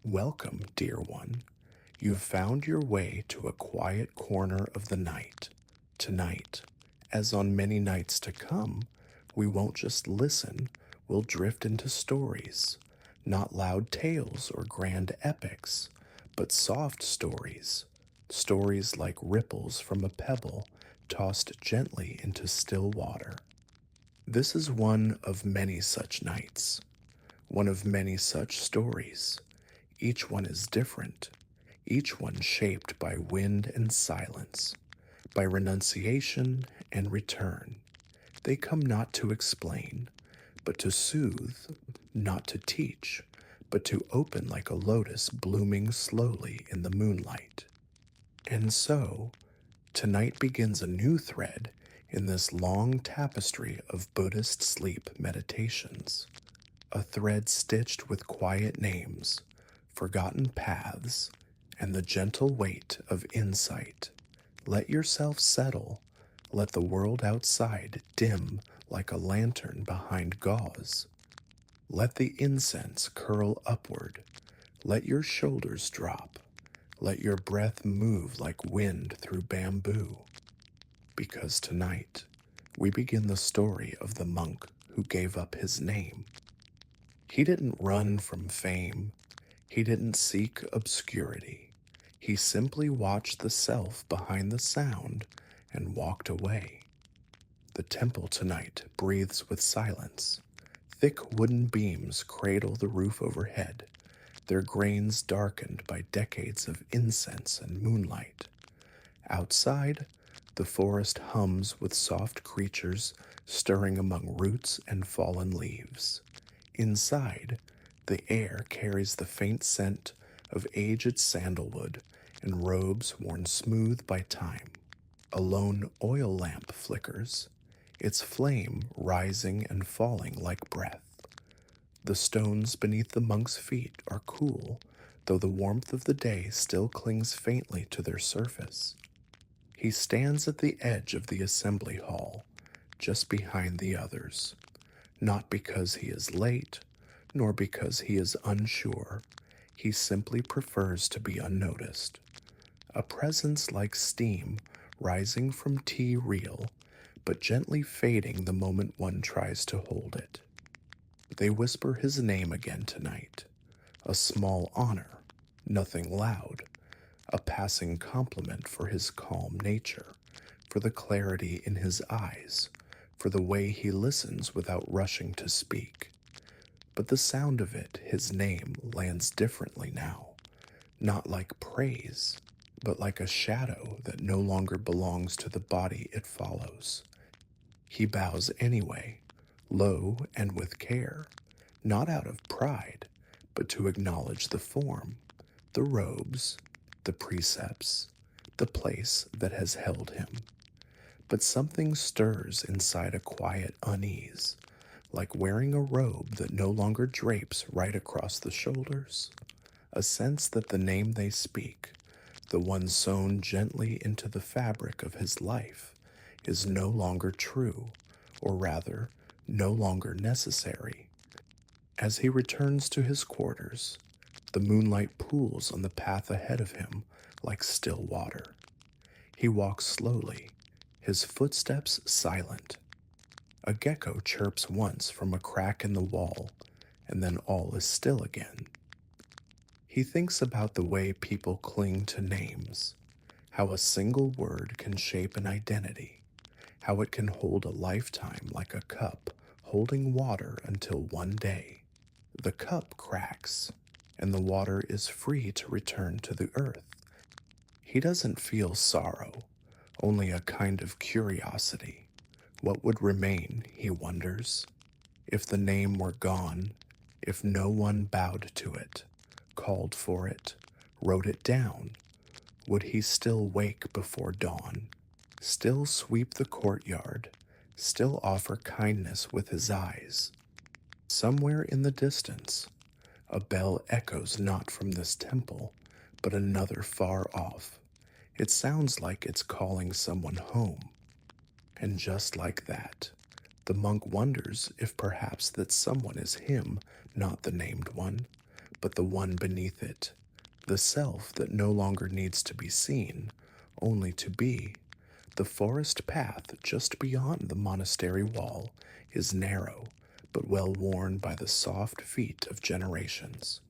Welcome, dear one. You've found your way to a quiet corner of the night. Tonight, as on many nights to come, we won't just listen, we'll drift into stories. Not loud tales or grand epics, but soft stories. Stories like ripples from a pebble tossed gently into still water. This is one of many such nights, one of many such stories. Each one is different, each one shaped by wind and silence, by renunciation and return. They come not to explain, but to soothe, not to teach, but to open like a lotus blooming slowly in the moonlight. And so, tonight begins a new thread in this long tapestry of Buddhist sleep meditations, a thread stitched with quiet names, forgotten paths, and the gentle weight of insight. Let yourself settle. Let the world outside dim like a lantern behind gauze. Let the incense curl upward. Let your shoulders drop. Let your breath move like wind through bamboo. Because tonight, we begin the story of the monk who gave up his name. He didn't run from fame. He didn't seek obscurity. He simply watched the self behind the sound and walked away. The temple tonight breathes with silence. Thick wooden beams cradle the roof overhead, their grains darkened by decades of incense and moonlight. Outside, the forest hums with soft creatures stirring among roots and fallen leaves. Inside, the air carries the faint scent of aged sandalwood and robes worn smooth by time. A lone oil lamp flickers, its flame rising and falling like breath. The stones beneath the monk's feet are cool, though the warmth of the day still clings faintly to their surface. He stands at the edge of the assembly hall, just behind the others, not because he is late, nor because he is unsure. He simply prefers to be unnoticed. A presence like steam rising from tea reel, but gently fading the moment one tries to hold it. They whisper his name again tonight. A small honor, nothing loud, a passing compliment for his calm nature, for the clarity in his eyes, for the way he listens without rushing to speak. But the sound of it, his name, lands differently now, not like praise, but like a shadow that no longer belongs to the body it follows. He bows anyway, low and with care, not out of pride, but to acknowledge the form, the robes, the precepts, the place that has held him. But something stirs inside a quiet unease, like wearing a robe that no longer drapes right across the shoulders, a sense that the name they speak, the one sewn gently into the fabric of his life, is no longer true, or rather, no longer necessary. As he returns to his quarters, the moonlight pools on the path ahead of him like still water. He walks slowly, his footsteps silent. A gecko chirps once from a crack in the wall, and then all is still again. He thinks about the way people cling to names, how a single word can shape an identity, how it can hold a lifetime like a cup holding water until one day the cup cracks and the water is free to return to the earth. He doesn't feel sorrow, only a kind of curiosity. What would remain, he wonders, if the name were gone, if no one bowed to it, called for it, wrote it down? Would he still wake before dawn, still sweep the courtyard, still offer kindness with his eyes? Somewhere in the distance, a bell echoes not from this temple, but another far off. It sounds like it's calling someone home. And just like that, the monk wonders if perhaps that someone is him, not the named one, but the one beneath it, the self that no longer needs to be seen, only to be. The forest path just beyond the monastery wall is narrow, but well worn by the soft feet of generations.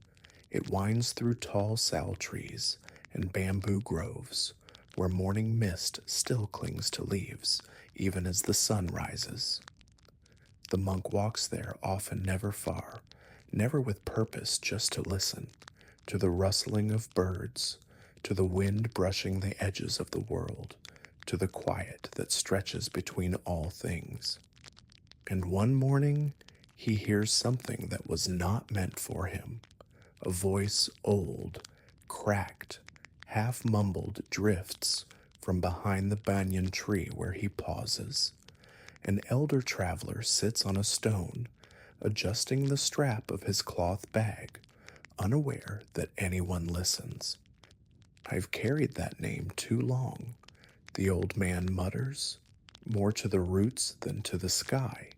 It winds through tall sal trees and bamboo groves, where morning mist still clings to leaves, even as the sun rises. The monk walks there often never far, never with purpose, just to listen, to the rustling of birds, to the wind brushing the edges of the world, to the quiet that stretches between all things. And one morning, he hears something that was not meant for him. A voice old, cracked, half mumbled drifts from behind the banyan tree where he pauses. An elder traveler sits on a stone, adjusting the strap of his cloth bag, unaware that anyone listens. "I've carried that name too long," the old man mutters, "more to the roots than to the sky.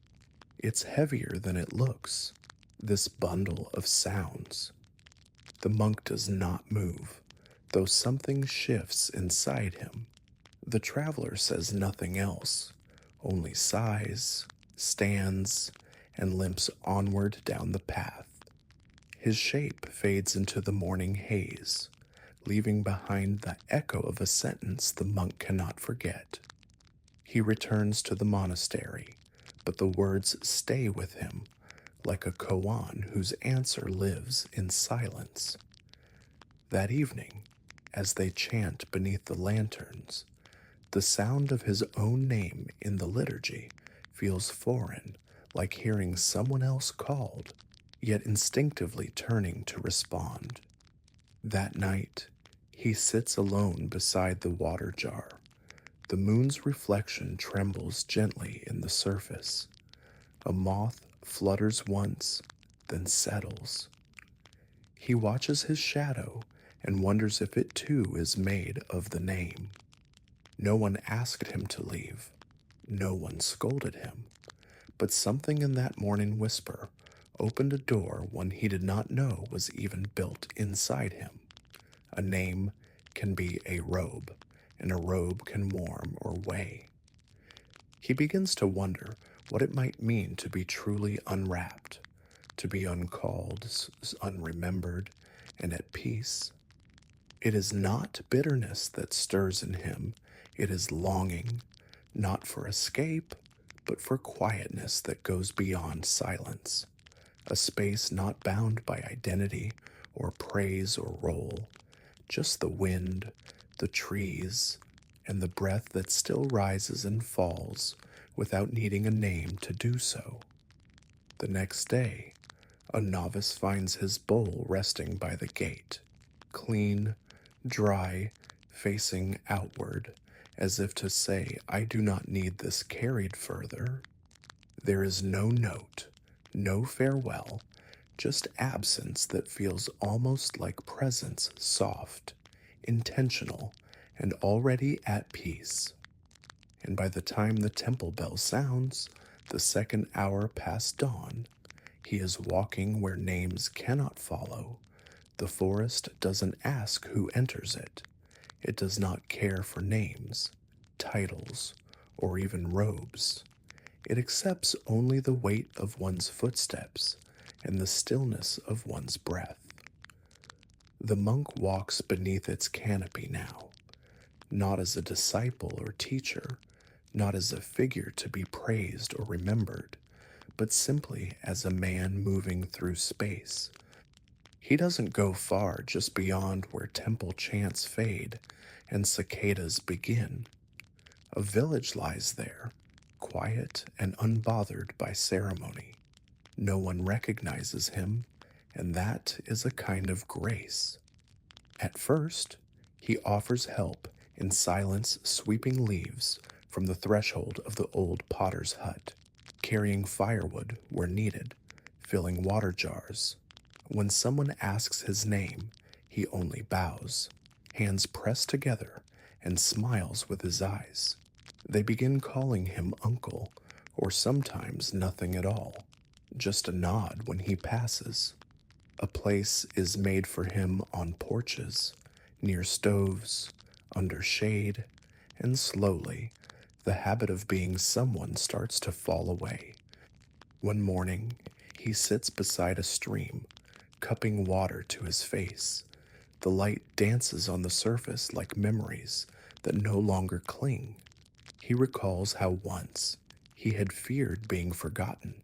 It's heavier than it looks, this bundle of sounds." The monk does not move, though something shifts inside him. The traveler says nothing else, only sighs, stands, and limps onward down the path. His shape fades into the morning haze, leaving behind the echo of a sentence the monk cannot forget. He returns to the monastery, but the words stay with him, like a koan whose answer lives in silence. That evening, as they chant beneath the lanterns, the sound of his own name in the liturgy feels foreign, like hearing someone else called, yet instinctively turning to respond. That night, he sits alone beside the water jar. The moon's reflection trembles gently in the surface. A moth flutters once, then settles. He watches his shadow and wonders if it too is made of the name. No one asked him to leave. No one scolded him. But something in that morning whisper opened a door one he did not know was even built inside him. A name can be a robe, and a robe can warm or weigh. He begins to wonder what it might mean to be truly unwrapped, to be uncalled, unremembered, and at peace. It is not bitterness that stirs in him, it is longing, not for escape, but for quietness that goes beyond silence, a space not bound by identity or praise or role, just the wind, the trees, and the breath that still rises and falls without needing a name to do so. The next day, a novice finds his bowl resting by the gate, clean, dry, facing outward, as if to say, "I do not need this carried further." There is no note, no farewell, just absence that feels almost like presence, soft, intentional, and already at peace. And by the time the temple bell sounds, the second hour past dawn, he is walking where names cannot follow. The forest doesn't ask who enters it. It does not care for names, titles, or even robes. It accepts only the weight of one's footsteps and the stillness of one's breath. The monk walks beneath its canopy now, not as a disciple or teacher, not as a figure to be praised or remembered, but simply as a man moving through space. He doesn't go far just beyond where temple chants fade and cicadas begin. A village lies there, quiet and unbothered by ceremony. No one recognizes him, and that is a kind of grace. At first, he offers help in silence, sweeping leaves from the threshold of the old potter's hut, carrying firewood where needed, filling water jars. When someone asks his name, he only bows, hands pressed together, and smiles with his eyes. They begin calling him uncle, or sometimes nothing at all, just a nod when he passes. A place is made for him on porches, near stoves, under shade, and slowly, the habit of being someone starts to fall away. One morning, he sits beside a stream, cupping water to his face. The light dances on the surface like memories that no longer cling. He recalls how once he had feared being forgotten,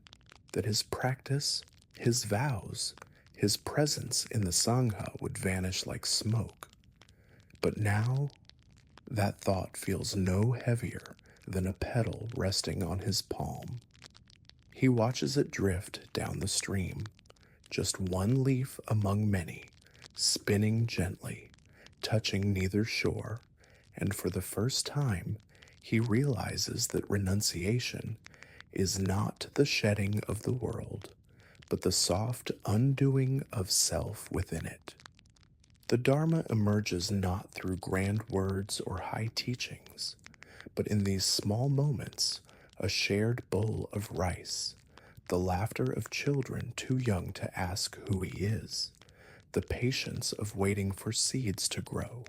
that his practice, his vows, his presence in the Sangha would vanish like smoke. But now, that thought feels no heavier than a petal resting on his palm. He watches it drift down the stream, just one leaf among many, spinning gently, touching neither shore, and for the first time, he realizes that renunciation is not the shedding of the world, but the soft undoing of self within it. The Dharma emerges not through grand words or high teachings, but in these small moments, a shared bowl of rice, the laughter of children too young to ask who he is, the patience of waiting for seeds to grow.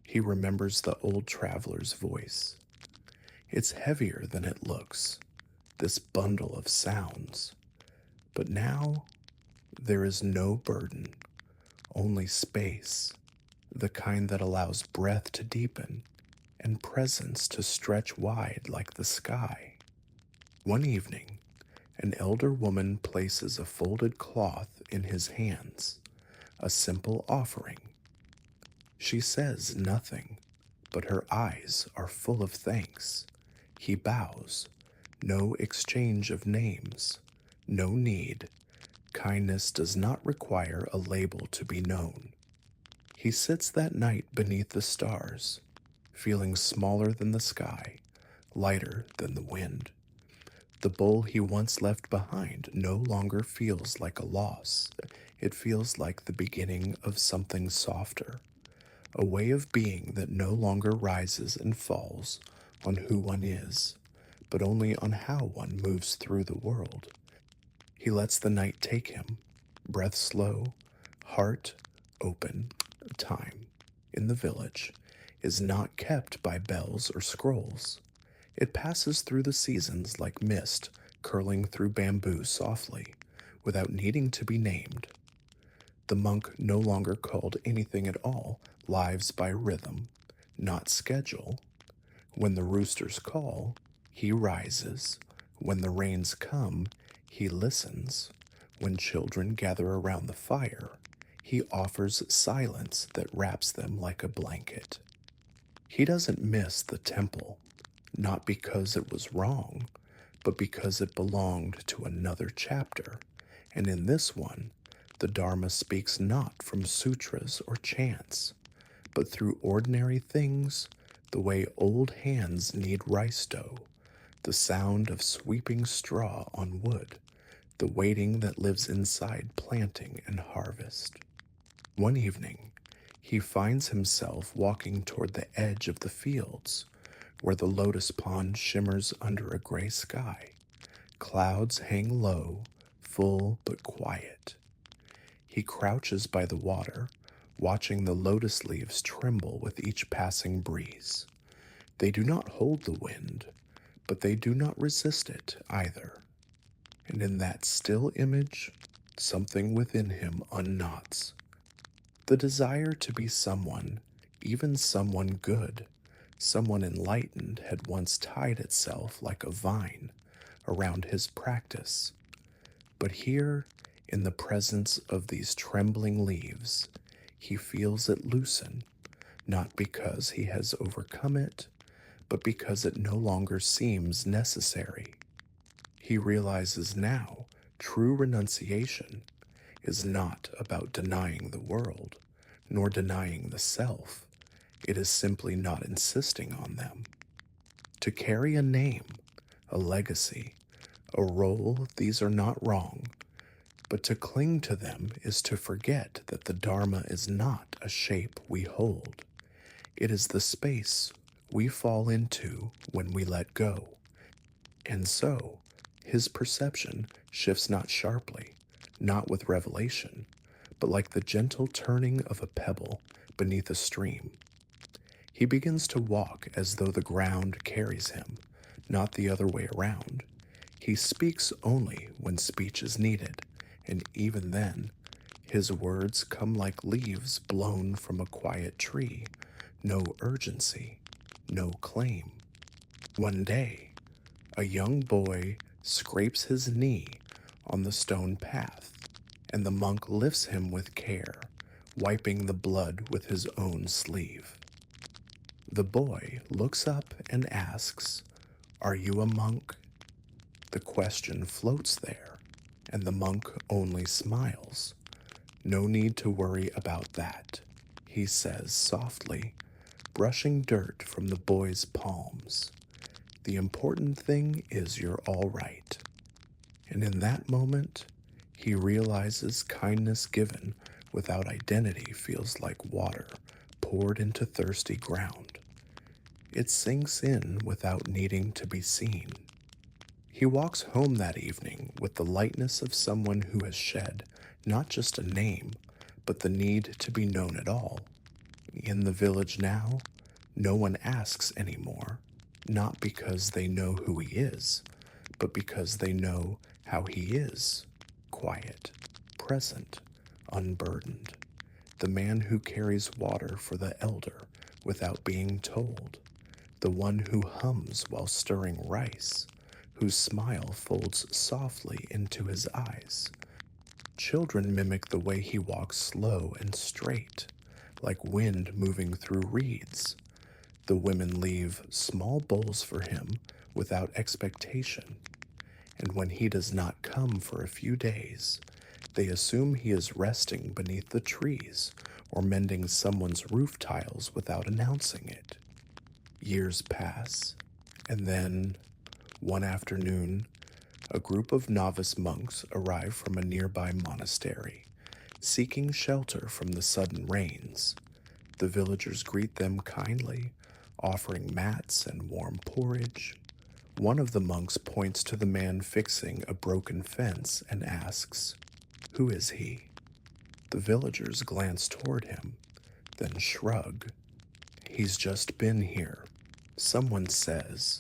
He remembers the old traveler's voice. It's heavier than it looks, this bundle of sounds. But now, there is no burden, only space, the kind that allows breath to deepen and presence to stretch wide like the sky. One evening, an elder woman places a folded cloth in his hands, a simple offering. She says nothing, but her eyes are full of thanks. He bows, no exchange of names, no need. Kindness does not require a label to be known. He sits that night beneath the stars, feeling smaller than the sky, lighter than the wind. The bowl he once left behind no longer feels like a loss. It feels like the beginning of something softer, a way of being that no longer rises and falls on who one is, but only on how one moves through the world. He lets the night take him, breath slow, heart open. Time, in the village, is not kept by bells or scrolls. It passes through the seasons like mist curling through bamboo softly, without needing to be named. The monk no longer called anything at all lives by rhythm, not schedule. When the roosters call, he rises. When the rains come, he listens. When children gather around the fire, he offers silence that wraps them like a blanket. He doesn't miss the temple, not because it was wrong, but because it belonged to another chapter. And in this one, the Dharma speaks not from sutras or chants, but through ordinary things, the way old hands knead rice dough, the sound of sweeping straw on wood, the waiting that lives inside planting and harvest. One evening, he finds himself walking toward the edge of the fields, where the lotus pond shimmers under a gray sky. Clouds hang low, full but quiet. He crouches by the water, watching the lotus leaves tremble with each passing breeze. They do not hold the wind, but they do not resist it either. And in that still image, something within him unknots. The desire to be someone, even someone good, someone enlightened, had once tied itself like a vine around his practice. But here, in the presence of these trembling leaves, he feels it loosen, not because he has overcome it, but because it no longer seems necessary. He realizes now true renunciation is not about denying the world, nor denying the self. It is simply not insisting on them. To carry a name, a legacy, a role, these are not wrong, but to cling to them is to forget that the Dharma is not a shape we hold. It is the space we fall into when we let go. And so, his perception shifts not sharply, not with revelation, but like the gentle turning of a pebble beneath a stream. He begins to walk as though the ground carries him, not the other way around. He speaks only when speech is needed, and even then, his words come like leaves blown from a quiet tree. No urgency, no claim. One day, a young boy scrapes his knee on the stone path, and the monk lifts him with care, wiping the blood with his own sleeve. The boy looks up and asks, "Are you a monk?" The question floats there, and the monk only smiles. "No need to worry about that," he says softly, brushing dirt from the boy's palms. "The important thing is you're all right." And in that moment, he realizes kindness given without identity feels like water poured into thirsty ground. It sinks in without needing to be seen. He walks home that evening with the lightness of someone who has shed not just a name, but the need to be known at all. In the village now, no one asks anymore, not because they know who he is, but because they know how he is: quiet, present, unburdened. The man who carries water for the elder without being told. The one who hums while stirring rice, whose smile folds softly into his eyes. Children mimic the way he walks slow and straight, like wind moving through reeds. The women leave small bowls for him without expectation, and when he does not come for a few days, they assume he is resting beneath the trees or mending someone's roof tiles without announcing it. Years pass, and then, one afternoon, a group of novice monks arrive from a nearby monastery, seeking shelter from the sudden rains. The villagers greet them kindly, offering mats and warm porridge. One of the monks points to the man fixing a broken fence and asks, "Who is he?" The villagers glance toward him, then shrug. "He's just been here," someone says,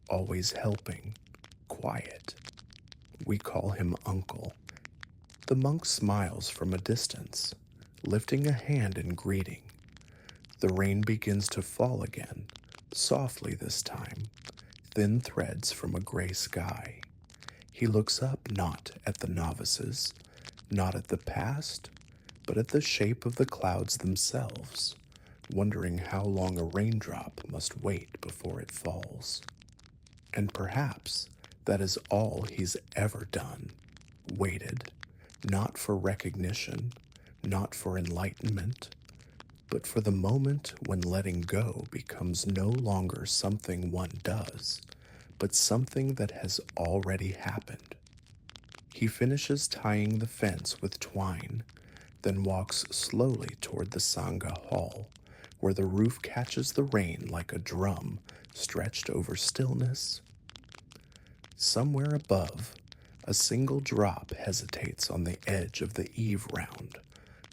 "always helping, quiet. We call him Uncle." The monk smiles from a distance, lifting a hand in greeting. The rain begins to fall again, softly this time, thin threads from a gray sky. He looks up not at the novices, not at the past, but at the shape of the clouds themselves, wondering how long a raindrop must wait before it falls. And perhaps that is all he's ever done: waited, not for recognition, not for enlightenment, but for the moment when letting go becomes no longer something one does, but something that has already happened. He finishes tying the fence with twine, then walks slowly toward the Sangha hall, where the roof catches the rain like a drum stretched over stillness. Somewhere above, a single drop hesitates on the edge of the eave round,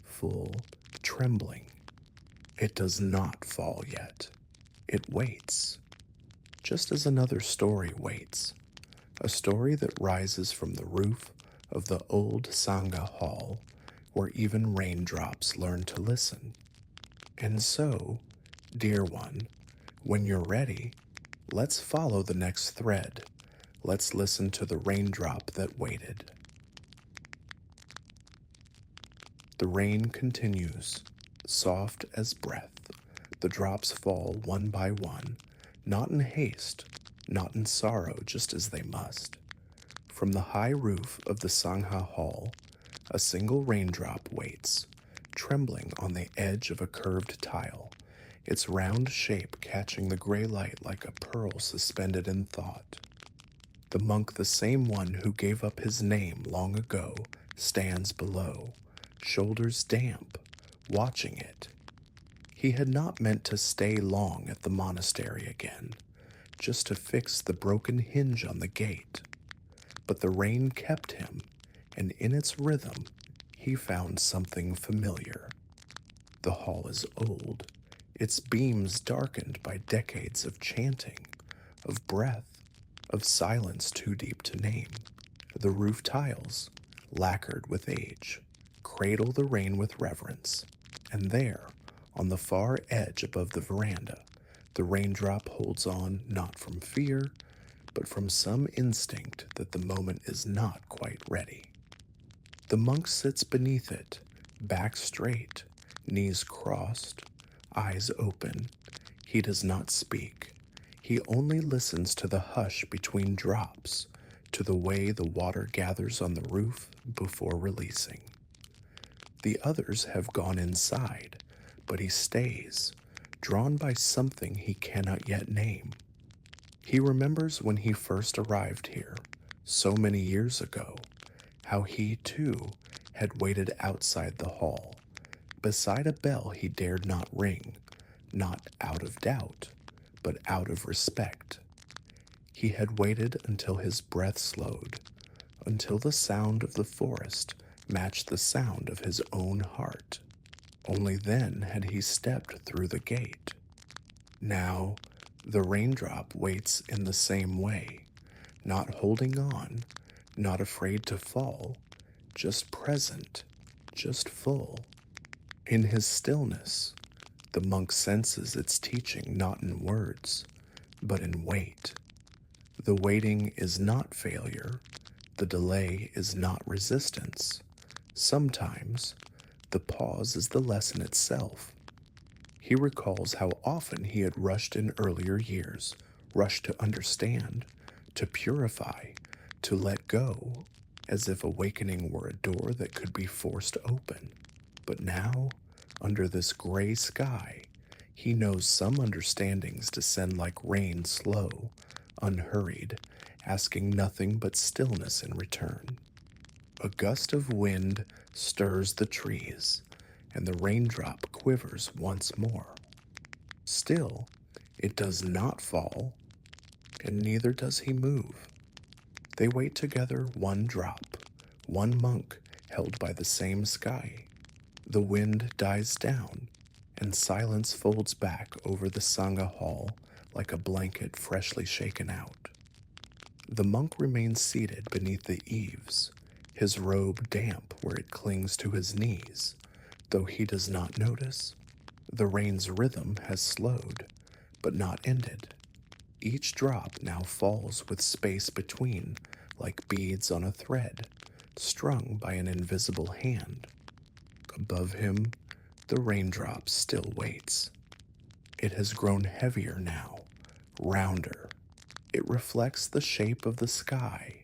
full, trembling. It does not fall yet. It waits, just as another story waits, a story that rises from the roof of the old Sangha hall, where even raindrops learn to listen. And so, dear one, when you're ready, let's follow the next thread. Let's listen to the raindrop that waited. The rain continues, soft as breath. The drops fall one by one, not in haste, not in sorrow, just as they must. From the high roof of the Sangha hall, a single raindrop waits, trembling on the edge of a curved tile, its round shape catching the gray light like a pearl suspended in thought. The monk, the same one who gave up his name long ago, stands below, shoulders damp, watching it. He had not meant to stay long at the monastery again, just to fix the broken hinge on the gate. But the rain kept him, and in its rhythm he found something familiar. The hall is old, its beams darkened by decades of chanting, of breath, of silence too deep to name. The roof tiles, lacquered with age, cradle the rain with reverence, and there, on the far edge above the veranda, the raindrop holds on not from fear, but from some instinct that the moment is not quite ready. The monk sits beneath it, back straight, knees crossed, eyes open. He does not speak. He only listens to the hush between drops, to the way the water gathers on the roof before releasing. The others have gone inside, but he stays, drawn by something he cannot yet name. He remembers when he first arrived here, so many years ago, how he, too, had waited outside the hall, beside a bell he dared not ring, not out of doubt, but out of respect. He had waited until his breath slowed, until the sound of the forest matched the sound of his own heart. Only then had he stepped through the gate. Now, the raindrop waits in the same way, not holding on, not afraid to fall, just present, just full. In his stillness, the monk senses its teaching not in words, but in wait. The waiting is not failure, the delay is not resistance. Sometimes, the pause is the lesson itself. He recalls how often he had rushed in earlier years, rushed to understand, to purify, to let go, as if awakening were a door that could be forced open. But now, under this gray sky, he knows some understandings descend like rain slow, unhurried, asking nothing but stillness in return. A gust of wind stirs the trees, and the raindrop quivers once more. Still, it does not fall, and neither does he move. They wait together, one drop, one monk held by the same sky. The wind dies down, and silence folds back over the Sangha hall like a blanket freshly shaken out. The monk remains seated beneath the eaves, his robe damp where it clings to his knees, though he does not notice. The rain's rhythm has slowed, but not ended. Each drop now falls with space between, like beads on a thread, strung by an invisible hand. Above him, the raindrop still waits. It has grown heavier now, rounder. It reflects the shape of the sky,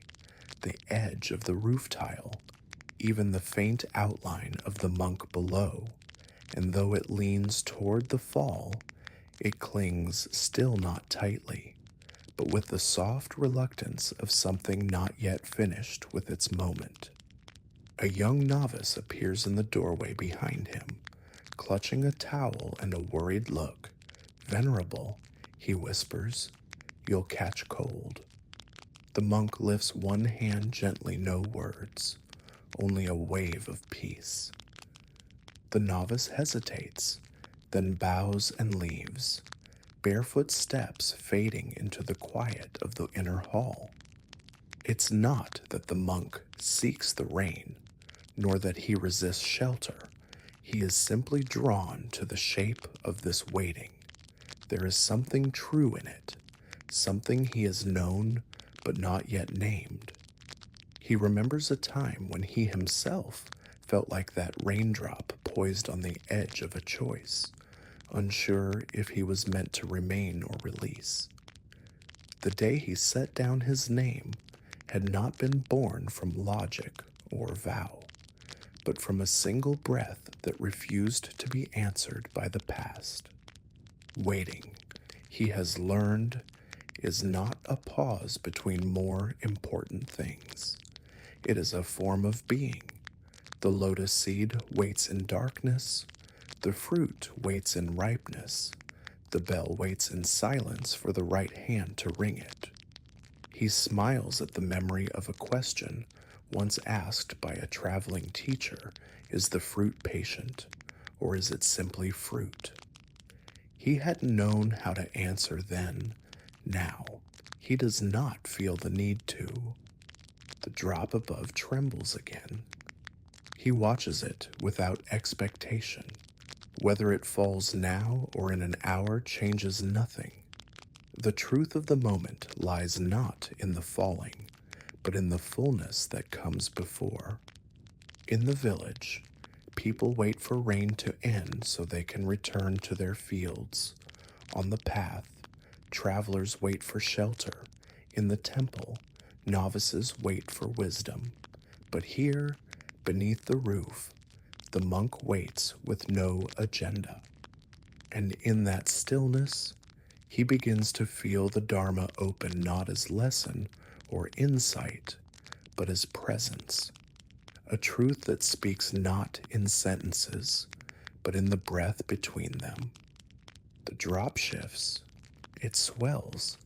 the edge of the roof tile, even the faint outline of the monk below, and though it leans toward the fall, it clings still not tightly, but with the soft reluctance of something not yet finished with its moment. A young novice appears in the doorway behind him, clutching a towel and a worried look. "Venerable," he whispers, "you'll catch cold." The monk lifts one hand gently, no words, only a wave of peace. The novice hesitates, then bows and leaves, barefoot steps fading into the quiet of the inner hall. It's not that the monk seeks the rain, nor that he resists shelter. He is simply drawn to the shape of this waiting. There is something true in it, something he has known but not yet named. He remembers a time when he himself felt like that raindrop poised on the edge of a choice, unsure if he was meant to remain or release. The day he set down his name had not been born from logic or vow, but from a single breath that refused to be answered by the past. Waiting, he has learned, is not a pause between more important things. It is a form of being. The lotus seed waits in darkness, the fruit waits in ripeness, the bell waits in silence for the right hand to ring it. He smiles at the memory of a question once asked by a traveling teacher, is the fruit patient, or is it simply fruit? He hadn't known how to answer then. Now, he does not feel the need to. The drop above trembles again. He watches it without expectation. Whether it falls now or in an hour changes nothing. The truth of the moment lies not in the falling, but in the fullness that comes before. In the village, people wait for rain to end so they can return to their fields. On the path, travelers wait for shelter. In the temple, novices wait for wisdom. But here, beneath the roof, the monk waits with no agenda. And in that stillness, he begins to feel the Dharma open not as lesson or insight, but as presence. A truth that speaks not in sentences, but in the breath between them. The drop shifts, it swells.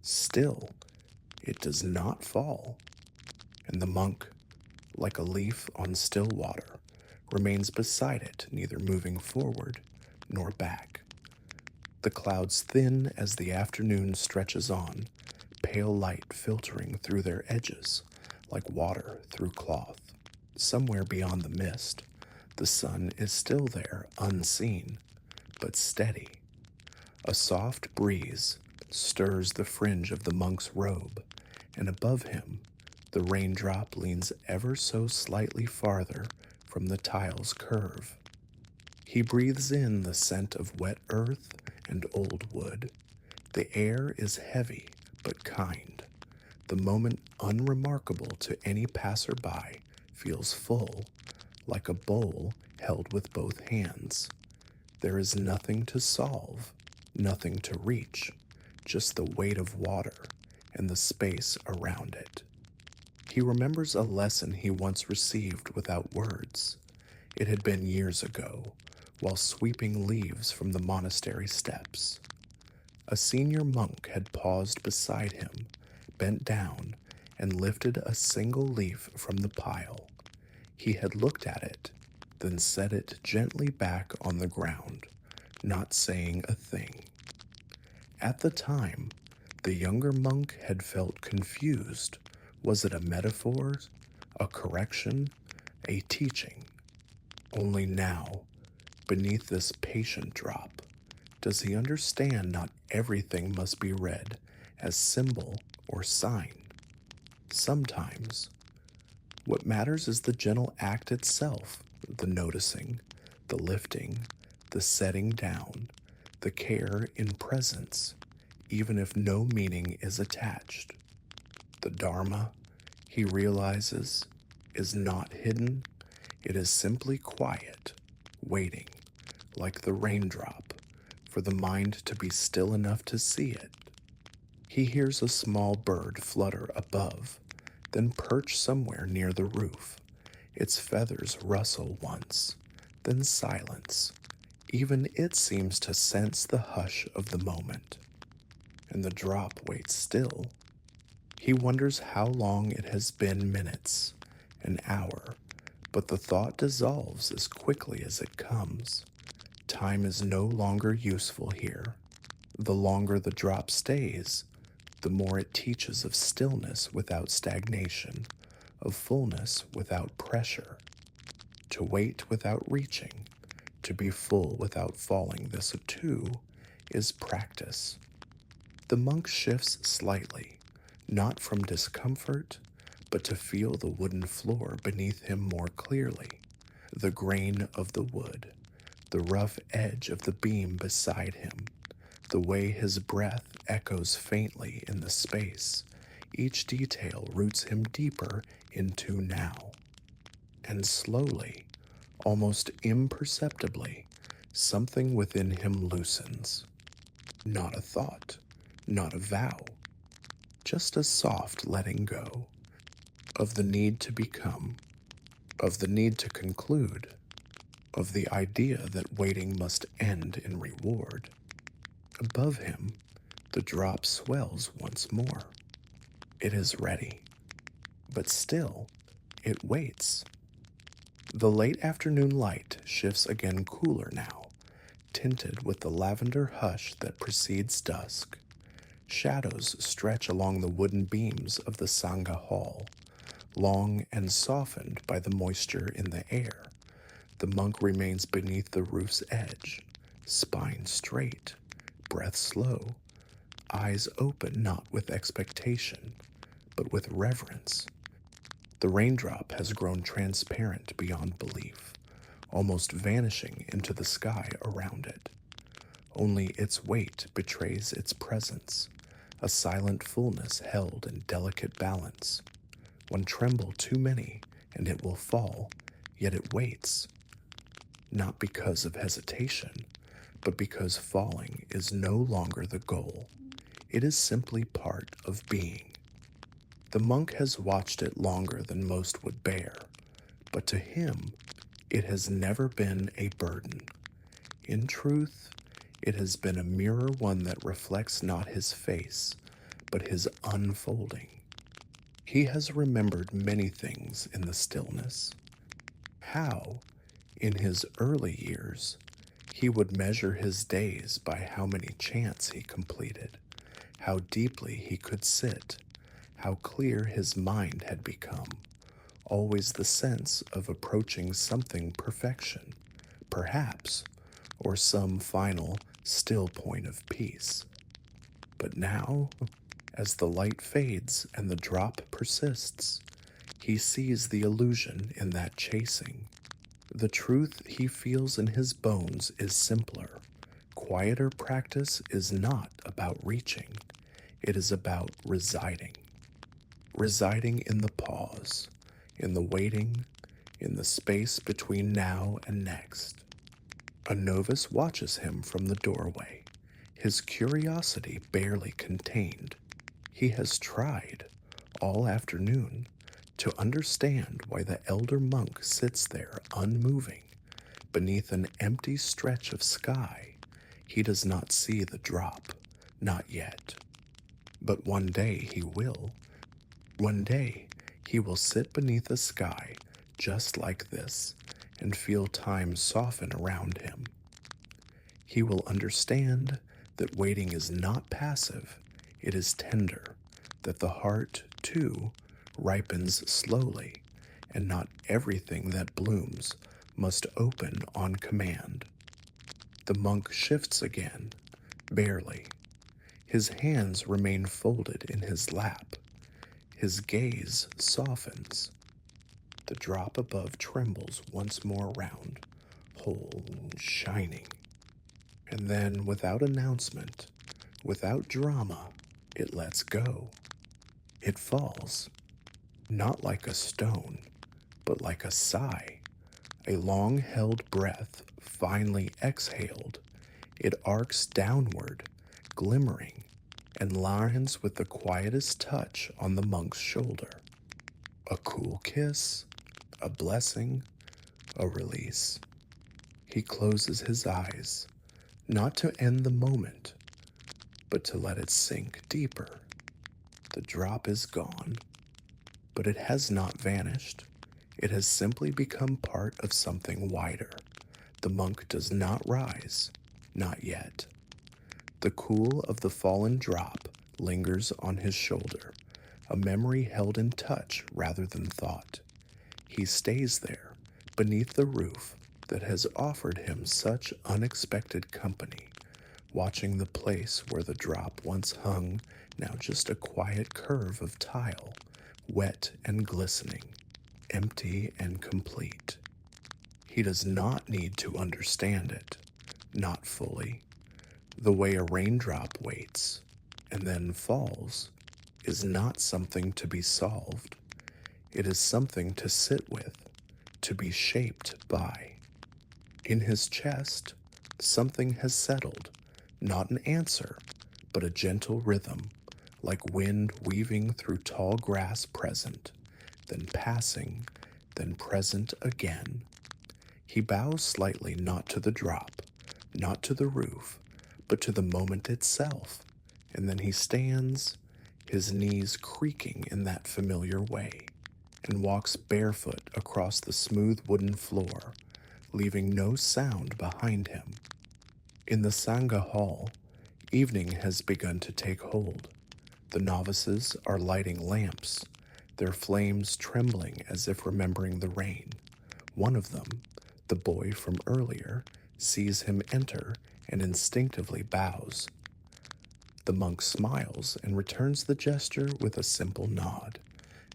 Still, it does not fall. And the monk, like a leaf on still water, remains beside it, neither moving forward nor back. The clouds thin as the afternoon stretches on, pale light filtering through their edges, like water through cloth. Somewhere beyond the mist, the sun is still there, unseen, but steady. A soft breeze stirs the fringe of the monk's robe, and above him, the raindrop leans ever so slightly farther from the tile's curve. He breathes in the scent of wet earth and old wood. The air is heavy but kind. The moment unremarkable to any passerby feels full, like a bowl held with both hands. There is nothing to solve, nothing to reach, just the weight of water and the space around it. He remembers a lesson he once received without words. It had been years ago, while sweeping leaves from the monastery steps. A senior monk had paused beside him, bent down, and lifted a single leaf from the pile. He had looked at it, then set it gently back on the ground, not saying a thing. At the time, the younger monk had felt confused. Was it a metaphor, a correction, a teaching? Only now, beneath this patient drop, does he understand not everything must be read as symbol or sign. Sometimes, what matters is the gentle act itself, the noticing, the lifting, the setting down, the care in presence, even if no meaning is attached. The Dharma, he realizes, is not hidden. It is simply quiet, waiting, like the raindrop, for the mind to be still enough to see it. He hears a small bird flutter above, then perch somewhere near the roof. Its feathers rustle once, then silence. Even it seems to sense the hush of the moment. And the drop waits still. He wonders how long it has been, minutes, an hour, but the thought dissolves as quickly as it comes. Time is no longer useful here. The longer the drop stays, the more it teaches of stillness without stagnation, of fullness without pressure. To wait without reaching, to be full without falling, this too is practice. The monk shifts slightly, not from discomfort, but to feel the wooden floor beneath him more clearly, the grain of the wood, the rough edge of the beam beside him, the way his breath echoes faintly in the space. Each detail roots him deeper into now. And slowly, almost imperceptibly, something within him loosens. Not a thought, not a vow, just a soft letting go of the need to become, of the need to conclude, of the idea that waiting must end in reward. Above him, the drop swells once more. It is ready, but still, It waits. The late afternoon light shifts again cooler now, tinted with the lavender hush that precedes dusk. Shadows stretch along the wooden beams of the Sangha hall, long and softened by the moisture in the air. The monk remains beneath the roof's edge, spine straight, breath slow, eyes open not with expectation, but with reverence. The raindrop has grown transparent beyond belief, almost vanishing into the sky around it. Only its weight betrays its presence, a silent fullness held in delicate balance. One tremble too many, and it will fall, yet it waits, not because of hesitation, but because falling is no longer the goal. It is simply part of being. The monk has watched it longer than most would bear, but to him, it has never been a burden. In truth, it has been a mirror, one that reflects not his face, but his unfolding. He has remembered many things in the stillness. How, in his early years, he would measure his days by how many chants he completed, how deeply he could sit, how clear his mind had become, always the sense of approaching something perfection, perhaps, or some final, still point of peace. But now, as the light fades and the drop persists, he sees the illusion in that chasing. The truth he feels in his bones is simpler. Quieter practice is not about reaching, it is about residing. Residing in the pause, in the waiting, in the space between now and next. A novice watches him from the doorway, his curiosity barely contained. He has tried, all afternoon, to understand why the elder monk sits there unmoving, beneath an empty stretch of sky. He does not see the drop, not yet. But one day he will. One day he will sit beneath a sky just like this and feel time soften around him. He will understand that waiting is not passive, it is tender, that the heart, too, ripens slowly, and not everything that blooms must open on command. The monk shifts again, barely. His hands remain folded in his lap. His gaze softens. The drop above trembles once more round, whole and shining. And then, without announcement, without drama, it lets go. It falls, not like a stone, but like a sigh, a long-held breath finally exhaled. It arcs downward, glimmering, and lands with the quietest touch on the monk's shoulder. A cool kiss, a blessing, a release. He closes his eyes, not to end the moment, but to let it sink deeper. The drop is gone, but it has not vanished. It has simply become part of something wider. The monk does not rise, not yet. The cool of the fallen drop lingers on his shoulder, a memory held in touch rather than thought. He stays there, beneath the roof that has offered him such unexpected company, watching the place where the drop once hung, now just a quiet curve of tile, wet and glistening, empty and complete. He does not need to understand it, not fully. The way a raindrop waits and then falls is not something to be solved. It is something to sit with, to be shaped by. In his chest, something has settled, not an answer, but a gentle rhythm, like wind weaving through tall grass present, then passing, then present again. He bows slightly, not to the drop, not to the roof, but to the moment itself, and then he stands, his knees creaking in that familiar way. and walks barefoot across the smooth wooden floor, leaving no sound behind him. In the Sangha hall, evening has begun to take hold. The novices are lighting lamps, their flames trembling as if remembering the rain. One of them, the boy from earlier, sees him enter and instinctively bows. The monk smiles and returns the gesture with a simple nod,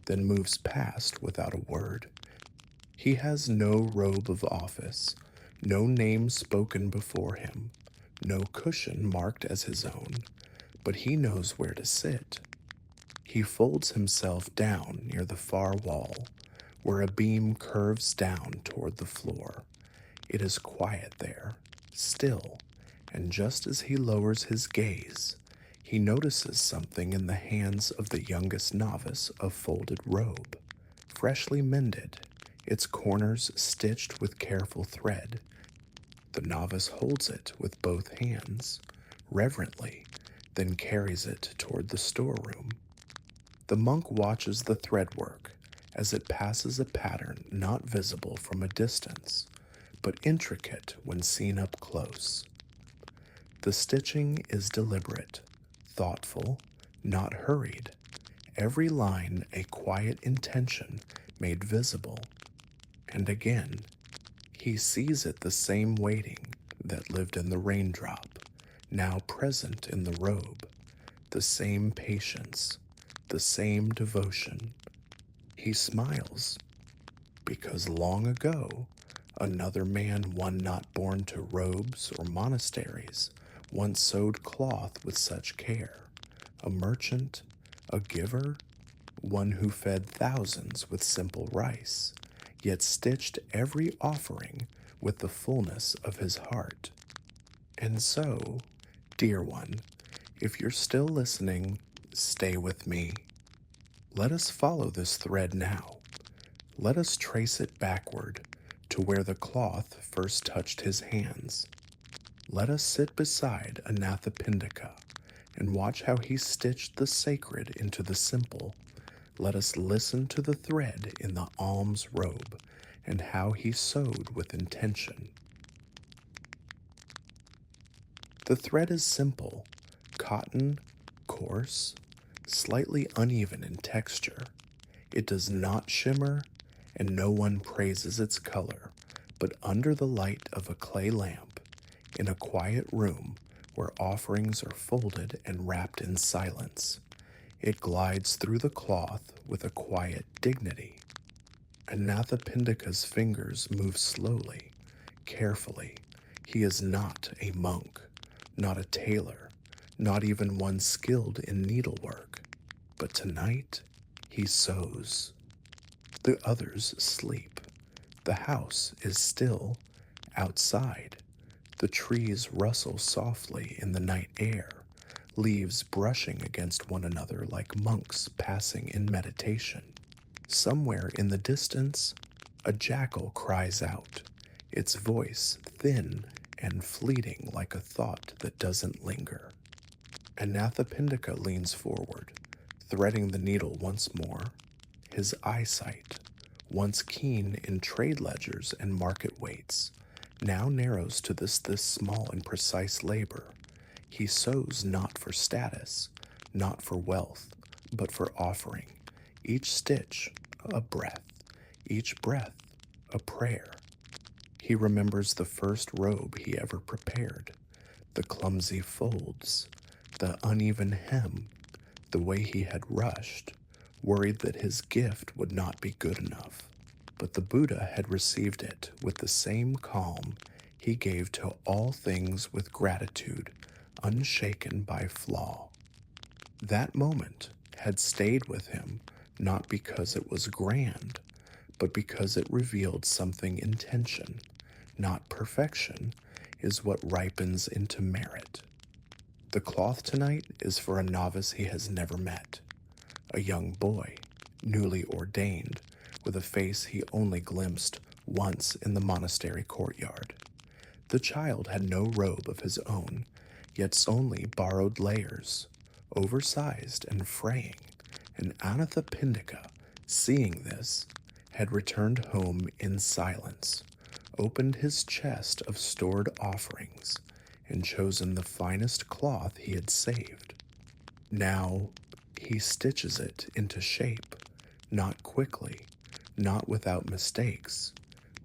then moves past without a word. He has no robe of office, no name spoken before him, no cushion marked as his own, but he knows where to sit. He folds himself down near the far wall, where a beam curves down toward the floor. It is quiet there, still, and just as he lowers his gaze, he notices something in the hands of the youngest novice, a folded robe, freshly mended, its corners stitched with careful thread. The novice holds it with both hands, reverently, then carries it toward the storeroom. The monk watches the threadwork as it passes a pattern not visible from a distance, but intricate when seen up close. The stitching is deliberate, thoughtful, not hurried, every line a quiet intention made visible. And again, he sees it the same waiting that lived in the raindrop, now present in the robe, the same patience, the same devotion. He smiles, because long ago, another man, one not born to robes or monasteries, once sewed cloth with such care, a merchant, a giver, one who fed thousands with simple rice, yet stitched every offering with the fullness of his heart. And so, dear one, if you're still listening, stay with me. Let us follow this thread now. Let us trace it backward to where the cloth first touched his hands. Let us sit beside Anathapindika and watch how he stitched the sacred into the simple. Let us listen to the thread in the alms robe and how he sewed with intention. The thread is simple, cotton, coarse, slightly uneven in texture. It does not shimmer, and no one praises its color, but under the light of a clay lamp, in a quiet room where offerings are folded and wrapped in silence, it glides through the cloth with a quiet dignity. Anathapindika's fingers move slowly, carefully. He is not a monk, not a tailor, not even one skilled in needlework. But tonight, he sews. The others sleep. The house is still. Outside, the trees rustle softly in the night air, leaves brushing against one another like monks passing in meditation. Somewhere in the distance, a jackal cries out, its voice thin and fleeting like a thought that doesn't linger. Anathapindika leans forward, threading the needle once more. His eyesight, once keen in trade ledgers and market weights, now narrows to this small and precise labor. He sews not for status, not for wealth, but for offering. Each stitch, a breath. Each breath, a prayer. He remembers the first robe he ever prepared, the clumsy folds, the uneven hem, the way he had rushed, worried that his gift would not be good enough. But the Buddha had received it with the same calm he gave to all things with gratitude, unshaken by flaw. That moment had stayed with him not because it was grand, but because it revealed something intention, not perfection, is what ripens into merit. The cloth tonight is for a novice he has never met, a young boy, newly ordained, with a face he only glimpsed once in the monastery courtyard. The child had no robe of his own, yet only borrowed layers, oversized and fraying, and Anathapindika seeing this, had returned home in silence, opened his chest of stored offerings, and chosen the finest cloth he had saved. Now he stitches it into shape, not quickly, not without mistakes,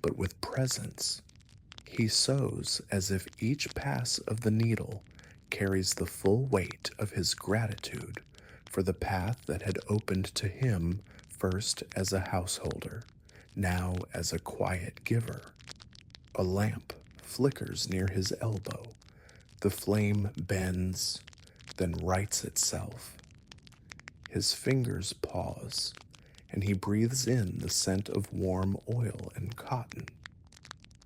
but with presence. He sews as if each pass of the needle carries the full weight of his gratitude for the path that had opened to him first as a householder, now as a quiet giver. A lamp flickers near his elbow. The flame bends, then rights itself. His fingers pause, and he breathes in the scent of warm oil and cotton.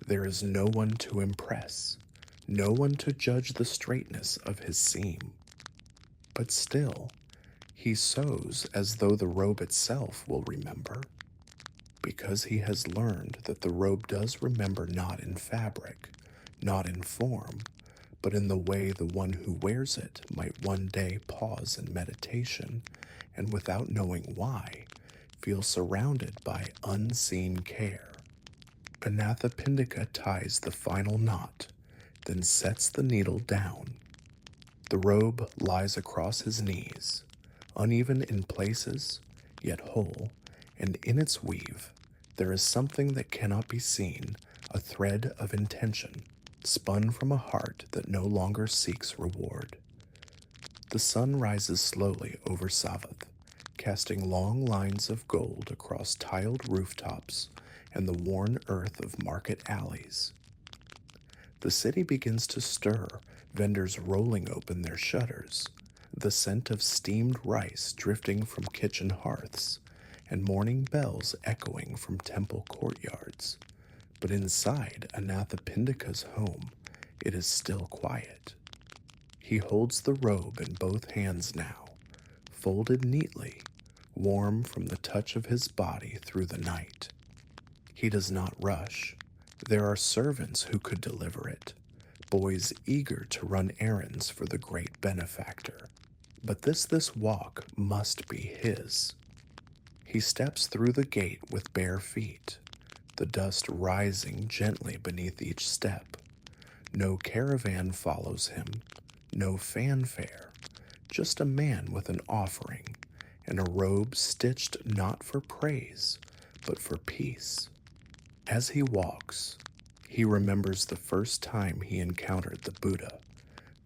There is no one to impress, no one to judge the straightness of his seam. But still, he sews as though the robe itself will remember, because he has learned that the robe does remember not in fabric, not in form, but in the way the one who wears it might one day pause in meditation and, without knowing why, feel surrounded by unseen care. Anathapindika ties the final knot, then sets the needle down. The robe lies across his knees, uneven in places, yet whole, and in its weave there is something that cannot be seen, a thread of intention, spun from a heart that no longer seeks reward. The sun rises slowly over Savath, casting long lines of gold across tiled rooftops and the worn earth of market alleys. The city begins to stir, vendors rolling open their shutters, the scent of steamed rice drifting from kitchen hearths, and morning bells echoing from temple courtyards. But inside Anathapindika's home, it is still quiet. He holds the robe in both hands now, folded neatly, warm from the touch of his body through the night. He does not rush. There are servants who could deliver it, boys eager to run errands for the great benefactor. But this walk must be his. He steps through the gate with bare feet, the dust rising gently beneath each step. No caravan follows him, no fanfare, just a man with an offering and a robe stitched not for praise, but for peace. As he walks, he remembers the first time he encountered the Buddha,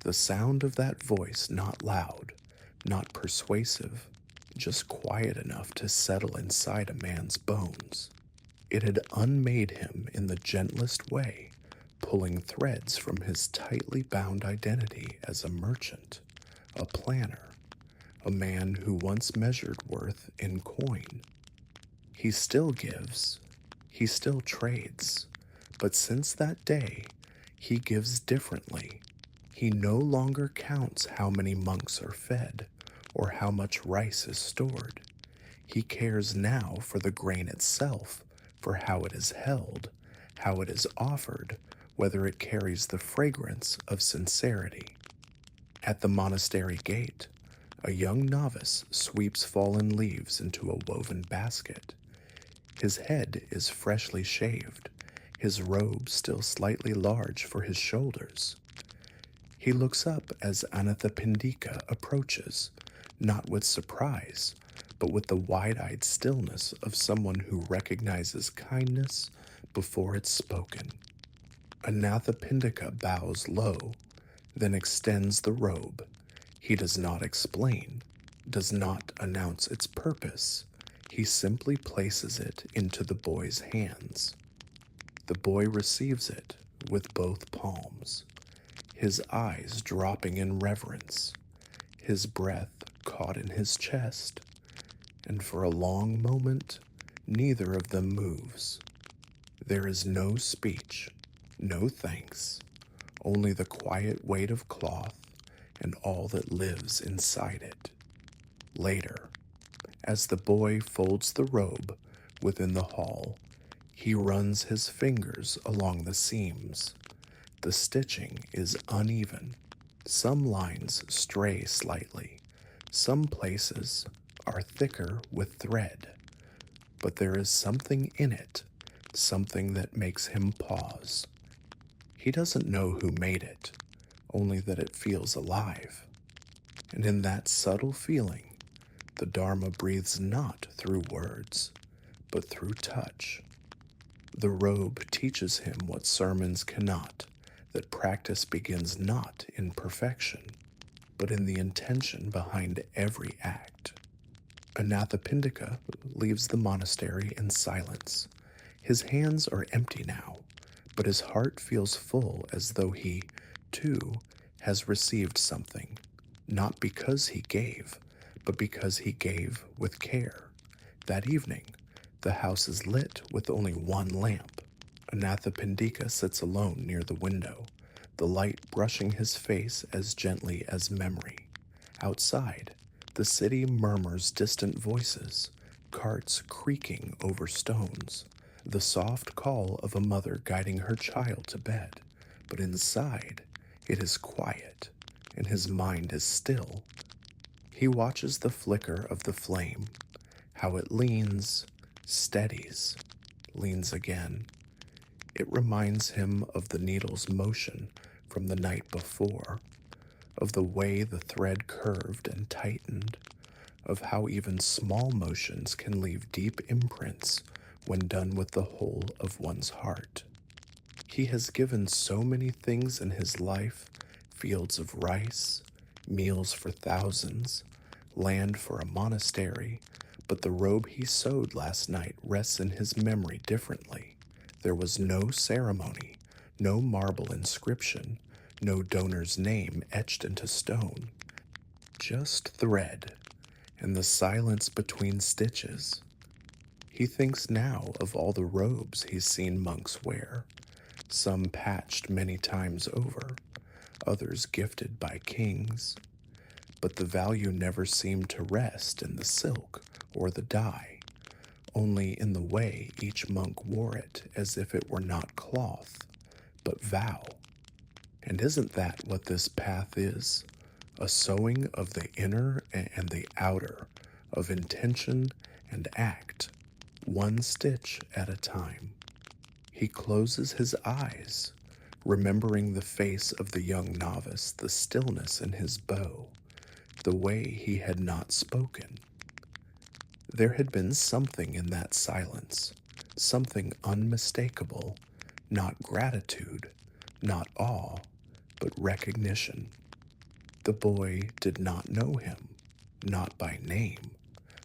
the sound of that voice not loud, not persuasive, just quiet enough to settle inside a man's bones. It had unmade him in the gentlest way, pulling threads from his tightly bound identity as a merchant, a planner, a man who once measured worth in coin. He still gives, he still trades, but since that day, he gives differently. He no longer counts how many monks are fed or how much rice is stored. He cares now for the grain itself, for how it is held, how it is offered, whether it carries the fragrance of sincerity. At the monastery gate, a young novice sweeps fallen leaves into a woven basket. His head is freshly shaved, his robe still slightly large for his shoulders. He looks up as Anathapindika approaches, not with surprise, but with the wide-eyed stillness of someone who recognizes kindness before it's spoken. Anathapindika bows low, then extends the robe. He does not explain, does not announce its purpose. He simply places it into the boy's hands. The boy receives it with both palms, his eyes dropping in reverence, his breath caught in his chest, and for a long moment, neither of them moves. There is no speech, no thanks, only the quiet weight of cloth and all that lives inside it. Later, as the boy folds the robe within the hall, he runs his fingers along the seams. The stitching is uneven. Some lines stray slightly. Some places are thicker with thread. but there is something in it, something that makes him pause. He doesn't know who made it, only that it feels alive. And in that subtle feeling, the Dharma breathes not through words, but through touch. The robe teaches him what sermons cannot, that practice begins not in perfection, but in the intention behind every act. Anathapindika leaves the monastery in silence. His hands are empty now, but his heart feels full, as though he, too, has received something, not because he gave, but because he gave with care. That evening, the house is lit with only one lamp. Anathapindika sits alone near the window, the light brushing his face as gently as memory. Outside, the city murmurs distant voices, carts creaking over stones, the soft call of a mother guiding her child to bed. But inside, it is quiet, and his mind is still. He watches the flicker of the flame, how it leans, steadies, leans again. It reminds him of the needle's motion from the night before, of the way the thread curved and tightened, of how even small motions can leave deep imprints when done with the whole of one's heart. He has given so many things in his life, fields of rice, meals for thousands, land for a monastery, but the robe he sewed last night rests in his memory differently. There was no ceremony, no marble inscription, no donor's name etched into stone, just thread and the silence between stitches. He thinks now of all the robes he's seen monks wear, some patched many times over, others gifted by kings. But the value never seemed to rest in the silk or the dye, only in the way each monk wore it, as if it were not cloth, but vow. And isn't that what this path is? A sewing of the inner and the outer, of intention and act, one stitch at a time. He closes his eyes, remembering the face of the young novice, the stillness in his bow, the way he had not spoken. There had been something in that silence, something unmistakable, not gratitude, not awe, but recognition. The boy did not know him, not by name,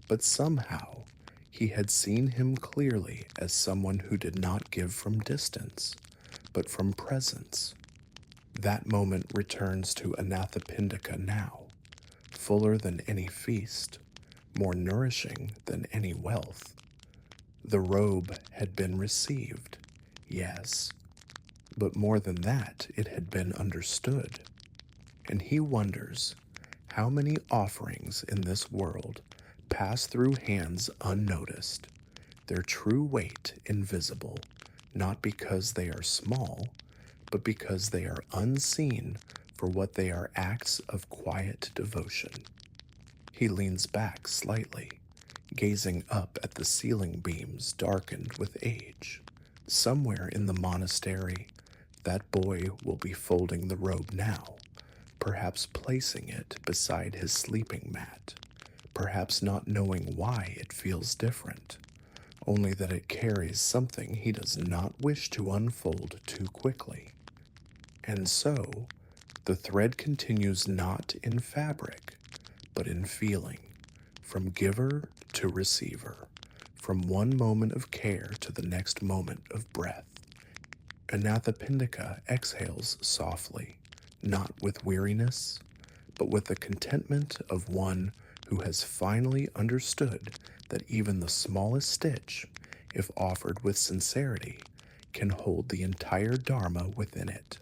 but somehow he had seen him clearly as someone who did not give from distance, but from presence. That moment returns to Anathapindika now, fuller than any feast, more nourishing than any wealth. The robe had been received, yes, but more than that, it had been understood. And he wonders how many offerings in this world pass through hands unnoticed, their true weight invisible, not because they are small, but because they are unseen for what they are, acts of quiet devotion. He leans back slightly, gazing up at the ceiling beams darkened with age. Somewhere in the monastery, that boy will be folding the robe now, perhaps placing it beside his sleeping mat, perhaps not knowing why it feels different, only that it carries something he does not wish to unfold too quickly. And so, the thread continues not in fabric, but in feeling, from giver to receiver, from one moment of care to the next moment of breath. Anathapindika exhales softly, not with weariness, but with the contentment of one who has finally understood that even the smallest stitch, if offered with sincerity, can hold the entire Dharma within it.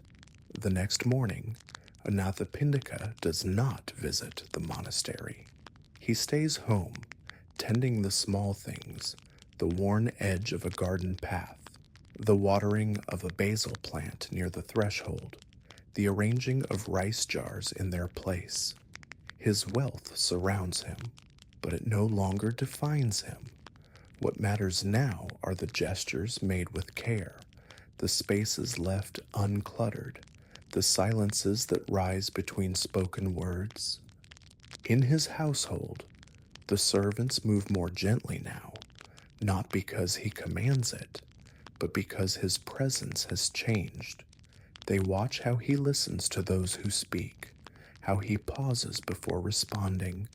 The next morning, Anathapindika does not visit the monastery. He stays home, tending the small things, the worn edge of a garden path, the watering of a basil plant near the threshold, the arranging of rice jars in their place. His wealth surrounds him, but it no longer defines him, What matters now are the gestures made with care, the spaces left uncluttered, the silences that rise between spoken words. In his household, the servants move more gently now, not because he commands it, but because his presence has changed. They watch how he listens to those who speak, how he pauses before responding,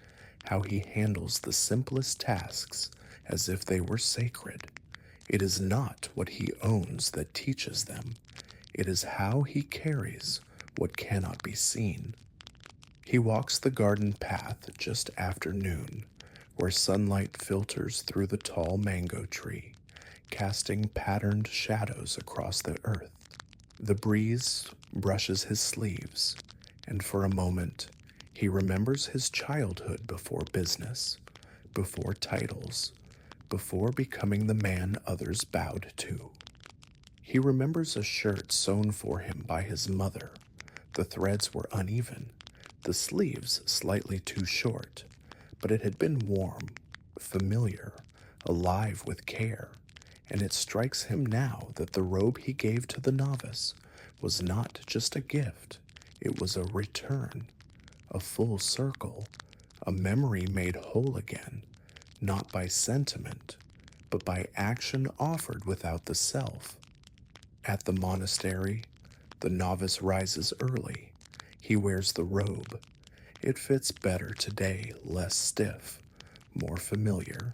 how he handles the simplest tasks as if they were sacred. It is not what he owns that teaches them, it is how he carries what cannot be seen. He walks the garden path just after noon, where sunlight filters through the tall mango tree, casting patterned shadows across the earth. The breeze brushes his sleeves, and for a moment, he remembers his childhood before business, before titles, before becoming the man others bowed to. He remembers a shirt sewn for him by his mother. The threads were uneven, the sleeves slightly too short, but it had been warm, familiar, alive with care, and it strikes him now that the robe he gave to the novice was not just a gift, it was a return, a full circle, a memory made whole again, not by sentiment, but by action offered without the self. At the monastery, the novice rises early. He wears the robe. It fits better today, less stiff, more familiar.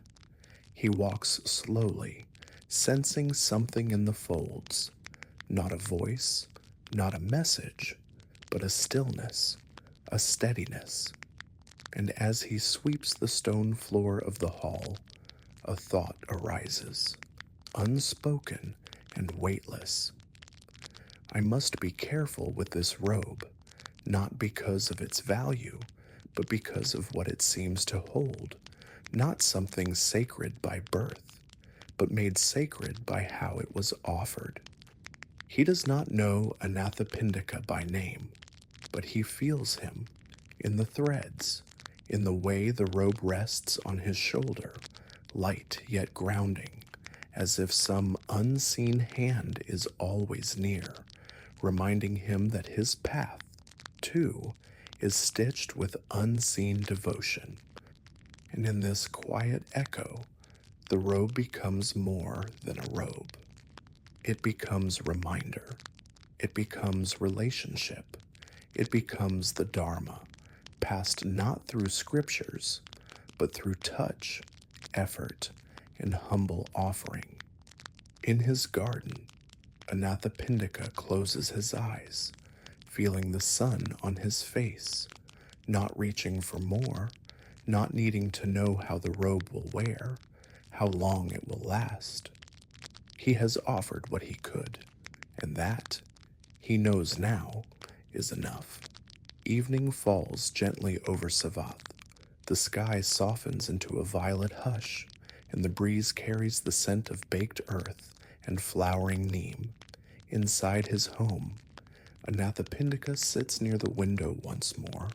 He walks slowly, sensing something in the folds. Not a voice, not a message, but a stillness, a steadiness. And as he sweeps the stone floor of the hall, a thought arises, unspoken and weightless. I must be careful with this robe, not because of its value, but because of what it seems to hold, not something sacred by birth, but made sacred by how it was offered. He does not know Anathapindika by name, but he feels him in the threads, in the way the robe rests on his shoulder, light yet grounding, as if some unseen hand is always near, reminding him that his path, too, is stitched with unseen devotion. And in this quiet echo, the robe becomes more than a robe. It becomes reminder. It becomes relationship. It becomes the Dharma, passed not through scriptures, but through touch, effort, and humble offering. In his garden, Anathapindika closes his eyes, feeling the sun on his face, not reaching for more, not needing to know how the robe will wear, how long it will last. He has offered what he could, and that, he knows now, is enough. Evening falls gently over Savath. The sky softens into a violet hush, and the breeze carries the scent of baked earth and flowering neem. Inside his home, Anathapindika sits near the window once more,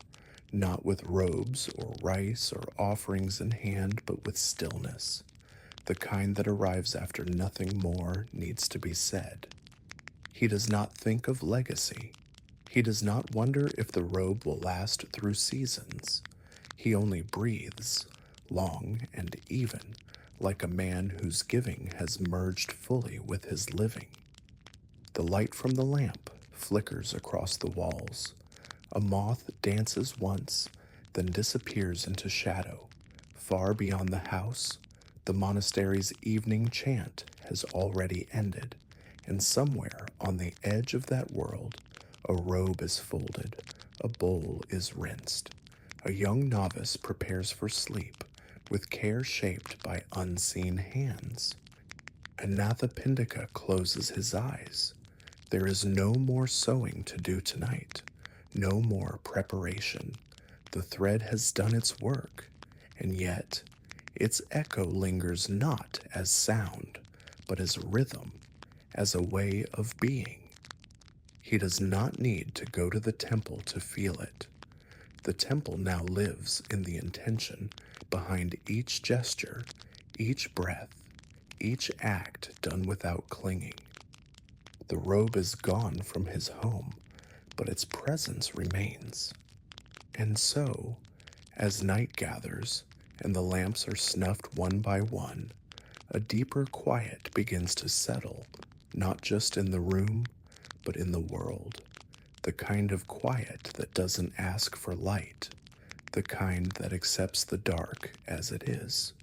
not with robes or rice or offerings in hand, but with stillness, the kind that arrives after nothing more needs to be said. He does not think of legacy. He does not wonder if the robe will last through seasons. He only breathes, long and even, like a man whose giving has merged fully with his living. The light from the lamp flickers across the walls. A moth dances once, then disappears into shadow. Far beyond the house, the monastery's evening chant has already ended, and somewhere on the edge of that world, a robe is folded, a bowl is rinsed. A young novice prepares for sleep, with care shaped by unseen hands. Anathapindika closes his eyes. There is no more sewing to do tonight, no more preparation. The thread has done its work, and yet its echo lingers not as sound, but as rhythm, as a way of being. He does not need to go to the temple to feel it. The temple now lives in the intention behind each gesture, each breath, each act done without clinging. The robe is gone from his home, but its presence remains. And so, as night gathers and the lamps are snuffed one by one, a deeper quiet begins to settle, not just in the room, but in the world. The kind of quiet that doesn't ask for light, the kind that accepts the dark as it is.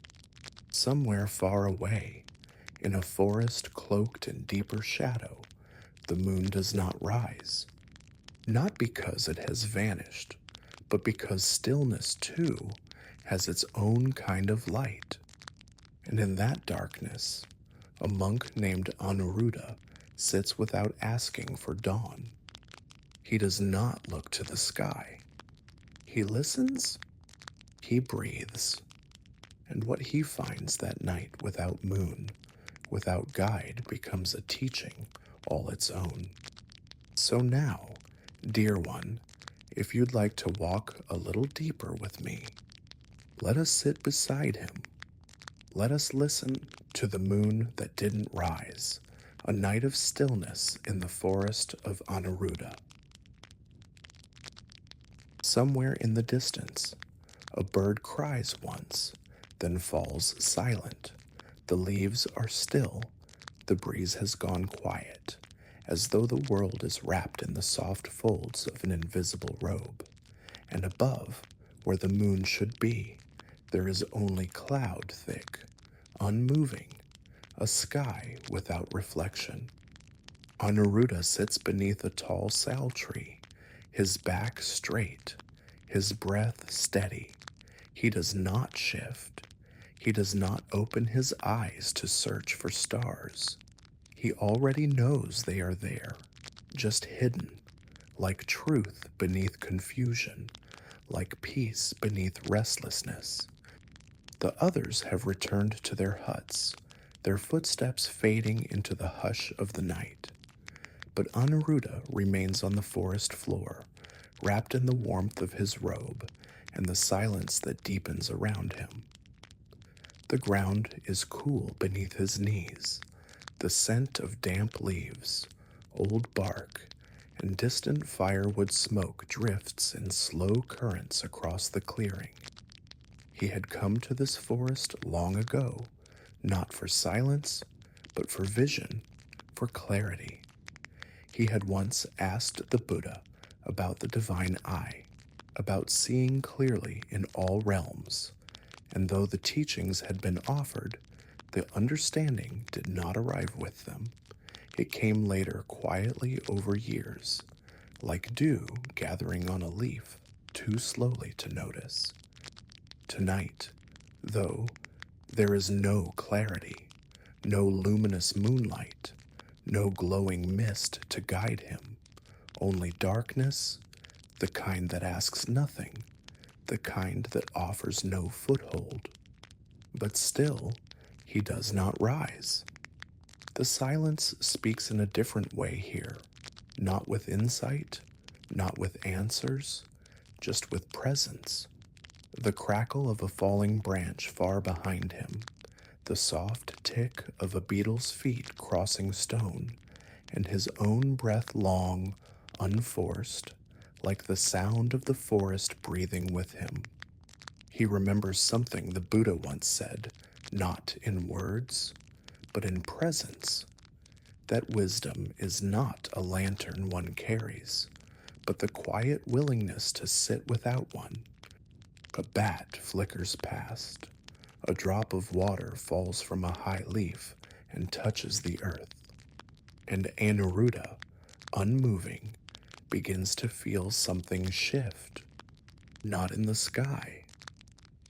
Somewhere far away, in a forest cloaked in deeper shadow, the moon does not rise. Not because it has vanished, but because stillness, too, has its own kind of light. And in that darkness, a monk named Anuruddha sits without asking for dawn. He does not look to the sky. He listens, he breathes, and what he finds that night without moon, without guide, becomes a teaching all its own. So now, dear one, if you'd like to walk a little deeper with me, let us sit beside him. Let us listen to the moon that didn't rise, a night of stillness in the forest of Anuruddha. Somewhere in the distance, a bird cries once, then falls silent. The leaves are still, the breeze has gone quiet, as though the world is wrapped in the soft folds of an invisible robe. And above, where the moon should be, there is only cloud thick, unmoving, a sky without reflection. Anuruddha sits beneath a tall sal tree, his back straight, his breath steady. He does not shift. He does not open his eyes to search for stars. He already knows they are there, just hidden, like truth beneath confusion, like peace beneath restlessness. The others have returned to their huts, their footsteps fading into the hush of the night. But Anuruddha remains on the forest floor, wrapped in the warmth of his robe and the silence that deepens around him. The ground is cool beneath his knees. The scent of damp leaves, old bark, and distant firewood smoke drifts in slow currents across the clearing. He had come to this forest long ago, not for silence, but for vision, for clarity. He had once asked the Buddha about the divine eye, about seeing clearly in all realms, and though the teachings had been offered, the understanding did not arrive with them. It came later quietly over years, like dew gathering on a leaf, too slowly to notice. Tonight, though, there is no clarity, no luminous moonlight, no glowing mist to guide him, only darkness, the kind that asks nothing, the kind that offers no foothold. But still, he does not rise. The silence speaks in a different way here, not with insight, not with answers, just with presence. The crackle of a falling branch far behind him, the soft tick of a beetle's feet crossing stone, and his own breath long, unforced, like the sound of the forest breathing with him. He remembers something the Buddha once said, not in words, but in presence. That wisdom is not a lantern one carries, but the quiet willingness to sit without one. A bat flickers past. A drop of water falls from a high leaf and touches the earth. And Anuruddha, unmoving, begins to feel something shift, not in the sky,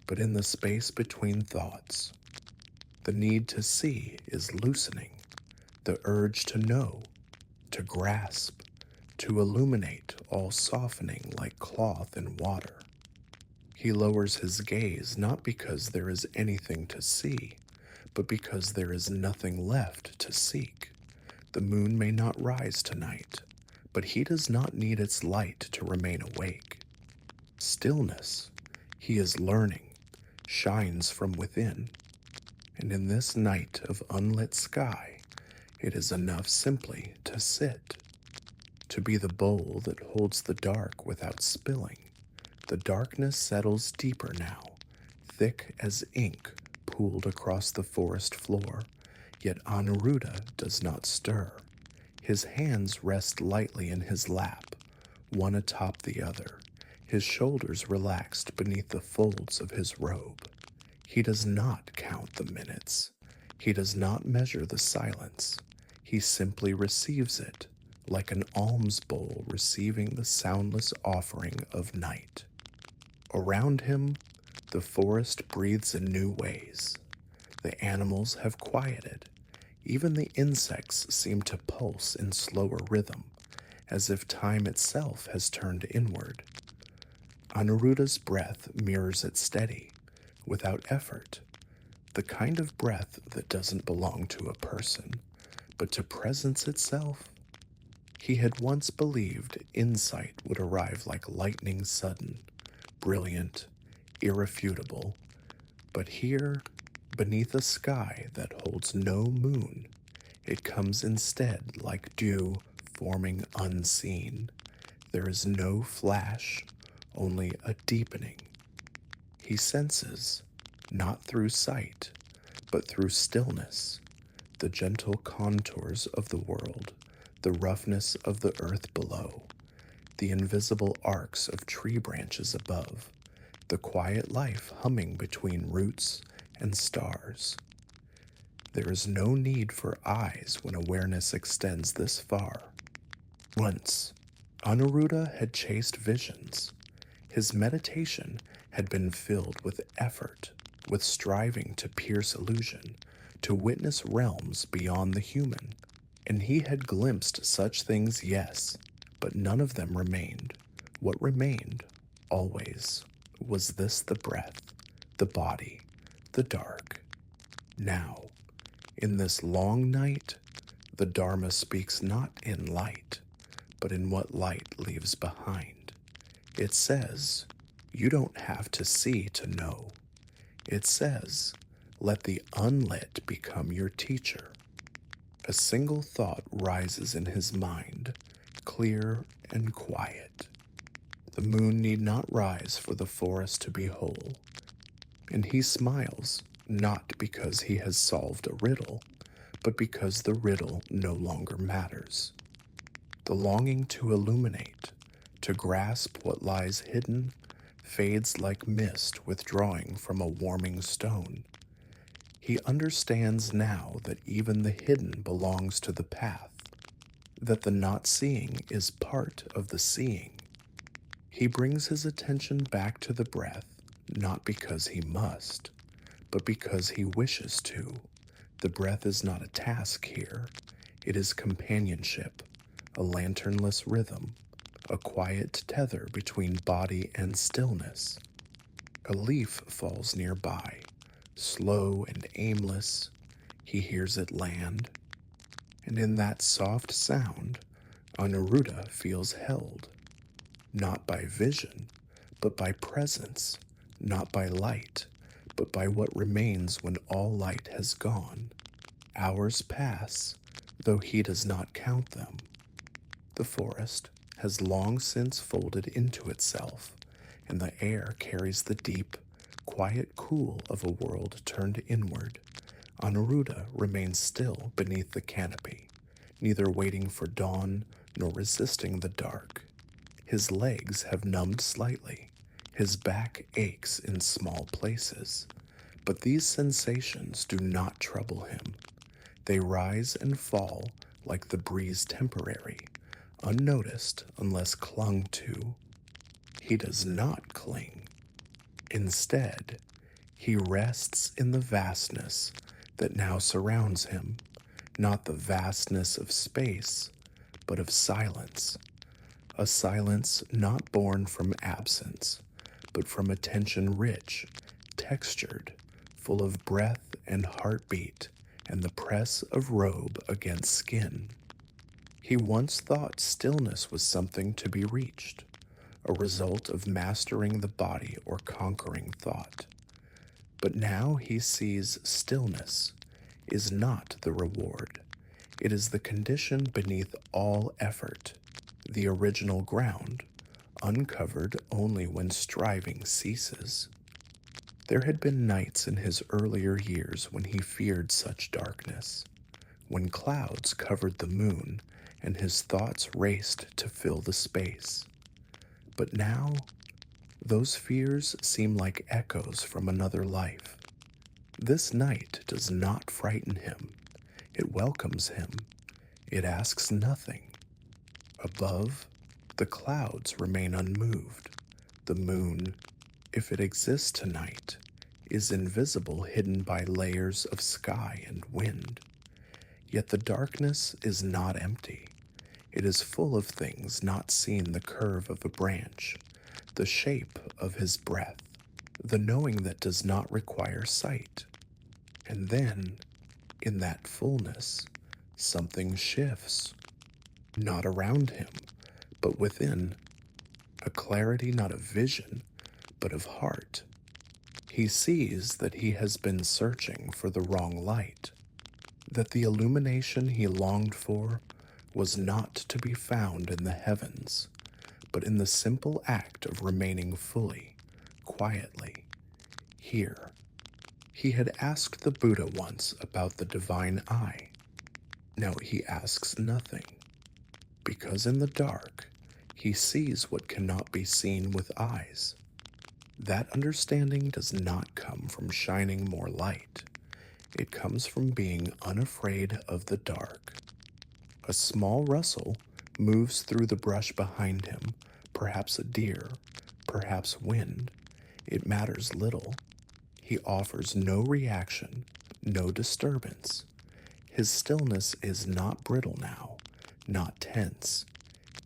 but in the space between thoughts. The need to see is loosening, the urge to know, to grasp, to illuminate all softening like cloth in water. He lowers his gaze not because there is anything to see, but because there is nothing left to seek. The moon may not rise tonight, but he does not need its light to remain awake. Stillness, he is learning, shines from within. And in this night of unlit sky, it is enough simply to sit, to be the bowl that holds the dark without spilling. The darkness settles deeper now, thick as ink pooled across the forest floor, yet Anuruddha does not stir. His hands rest lightly in his lap, one atop the other, his shoulders relaxed beneath the folds of his robe. He does not count the minutes. He does not measure the silence. He simply receives it, like an alms bowl receiving the soundless offering of night. Around him, the forest breathes in new ways. The animals have quieted. Even the insects seem to pulse in slower rhythm, as if time itself has turned inward. Anuruddha's breath mirrors it steady, without effort, the kind of breath that doesn't belong to a person, but to presence itself. He had once believed insight would arrive like lightning sudden, brilliant, irrefutable, but here, beneath a sky that holds no moon, it comes instead like dew forming unseen. There is no flash, only a deepening. He senses, not through sight, but through stillness, the gentle contours of the world, the roughness of the earth below, the invisible arcs of tree branches above, the quiet life humming between roots and stars. There is no need for eyes when awareness extends this far. Once, Anuruddha had chased visions. His meditation had been filled with effort, with striving to pierce illusion, to witness realms beyond the human. And he had glimpsed such things, yes, but none of them remained. What remained, always, was this: the breath, the body, the dark. Now, in this long night, the Dharma speaks not in light, but in what light leaves behind. It says, you don't have to see to know. It says, let the unlit become your teacher. A single thought rises in his mind, clear and quiet. The moon need not rise for the forest to be whole. And he smiles, not because he has solved a riddle, but because the riddle no longer matters. The longing to illuminate, to grasp what lies hidden, fades like mist withdrawing from a warming stone. He understands now that even the hidden belongs to the path, that the not seeing is part of the seeing. He brings his attention back to the breath, not because he must, but because he wishes to. The breath is not a task here. It is companionship, a lanternless rhythm, a quiet tether between body and stillness. A leaf falls nearby, slow and aimless. He hears it land, and in that soft sound, Anuruddha feels held, not by vision, but by presence, not by light, but by what remains when all light has gone. Hours pass, though he does not count them. The forest has long since folded into itself, and the air carries the deep, quiet cool of a world turned inward. Anuruddha remains still beneath the canopy, neither waiting for dawn nor resisting the dark. His legs have numbed slightly, his back aches in small places, but these sensations do not trouble him. They rise and fall like the breeze, temporary, unnoticed unless clung to. He does not cling. Instead, he rests in the vastness that now surrounds him, not the vastness of space, but of silence. A silence not born from absence, but from attention rich, textured, full of breath and heartbeat and the press of robe against skin. He once thought stillness was something to be reached, a result of mastering the body or conquering thought. But now he sees stillness is not the reward. It is the condition beneath all effort, the original ground, uncovered only when striving ceases. There had been nights in his earlier years when he feared such darkness, when clouds covered the moon and his thoughts raced to fill the space. But now, those fears seem like echoes from another life. This night does not frighten him. It welcomes him. It asks nothing. Above, the clouds remain unmoved. The moon, if it exists tonight, is invisible, hidden by layers of sky and wind. Yet the darkness is not empty. It is full of things not seen: the curve of a branch, the shape of his breath, the knowing that does not require sight. And then, in that fullness, something shifts, not around him, but within, a clarity not of vision, but of heart. He sees that he has been searching for the wrong light, that the illumination he longed for was not to be found in the heavens, but in the simple act of remaining fully, quietly, here. He had asked the Buddha once about the divine eye. Now he asks nothing, because in the dark he sees what cannot be seen with eyes. That understanding does not come from shining more light. It comes from being unafraid of the dark. A small rustle moves through the brush behind him, perhaps a deer, perhaps wind. It matters little. He offers no reaction, no disturbance. His stillness is not brittle now, not tense.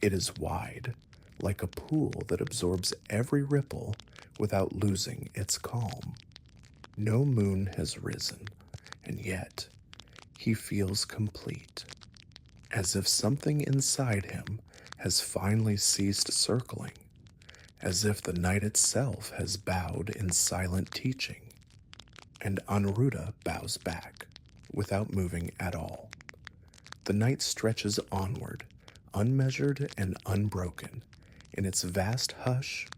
It is wide, like a pool that absorbs every ripple without losing its calm. No moon has risen, and yet he feels complete, as if something inside him has finally ceased circling, as if the night itself has bowed in silent teaching. And Anuruddha bows back, without moving at all. The night stretches onward, unmeasured and unbroken. In its vast hush,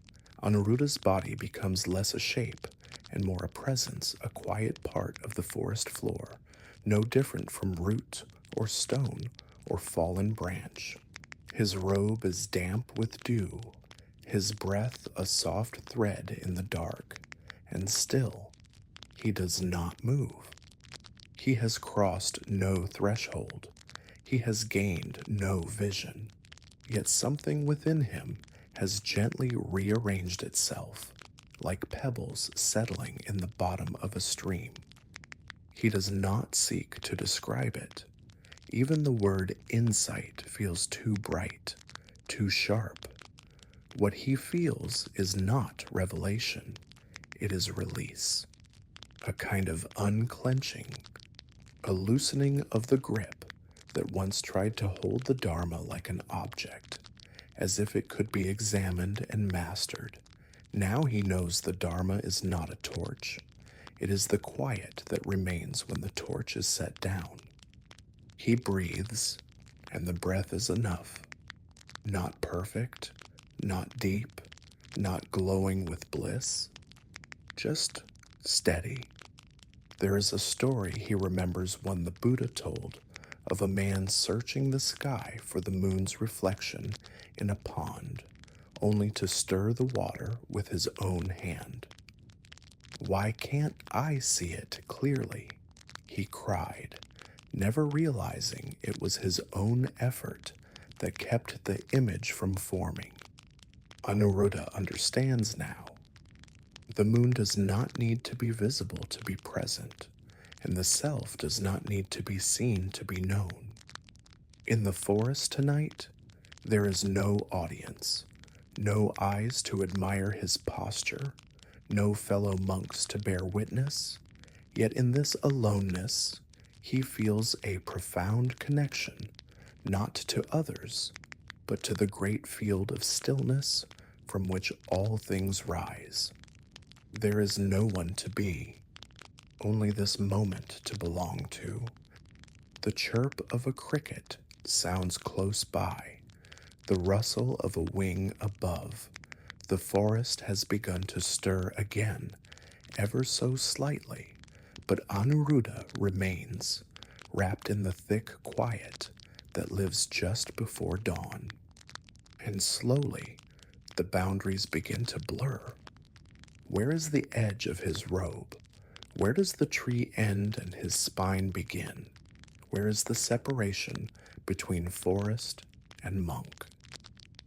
Anuruddha's body becomes less a shape and more a presence, a quiet part of the forest floor, no different from root or stone or fallen branch. His robe is damp with dew, his breath a soft thread in the dark, and still he does not move. He has crossed no threshold. He has gained no vision. Yet something within him has gently rearranged itself, like pebbles settling in the bottom of a stream. He does not seek to describe it. Even the word insight feels too bright, too sharp. What he feels is not revelation. It is release. A kind of unclenching, a loosening of the grip that once tried to hold the Dharma like an object, as if it could be examined and mastered. Now he knows the Dharma is not a torch. It is the quiet that remains when the torch is set down. He breathes, and the breath is enough. Not perfect, not deep, not glowing with bliss, just steady. There is a story he remembers one the Buddha told of a man searching the sky for the moon's reflection in a pond, only to stir the water with his own hand. "Why can't I see it clearly?" he cried, never realizing it was his own effort that kept the image from forming. Anuruddha understands now. The moon does not need to be visible to be present, and the self does not need to be seen to be known. In the forest tonight, there is no audience, no eyes to admire his posture, no fellow monks to bear witness. Yet in this aloneness, he feels a profound connection, not to others, but to the great field of stillness from which all things rise. There is no one to be, only this moment to belong to. The chirp of a cricket sounds close by, the rustle of a wing above. The forest has begun to stir again, ever so slightly, but Anuruddha remains, wrapped in the thick quiet that lives just before dawn. And slowly, the boundaries begin to blur. Where is the edge of his robe? Where does the tree end and his spine begin? Where is the separation between forest and monk?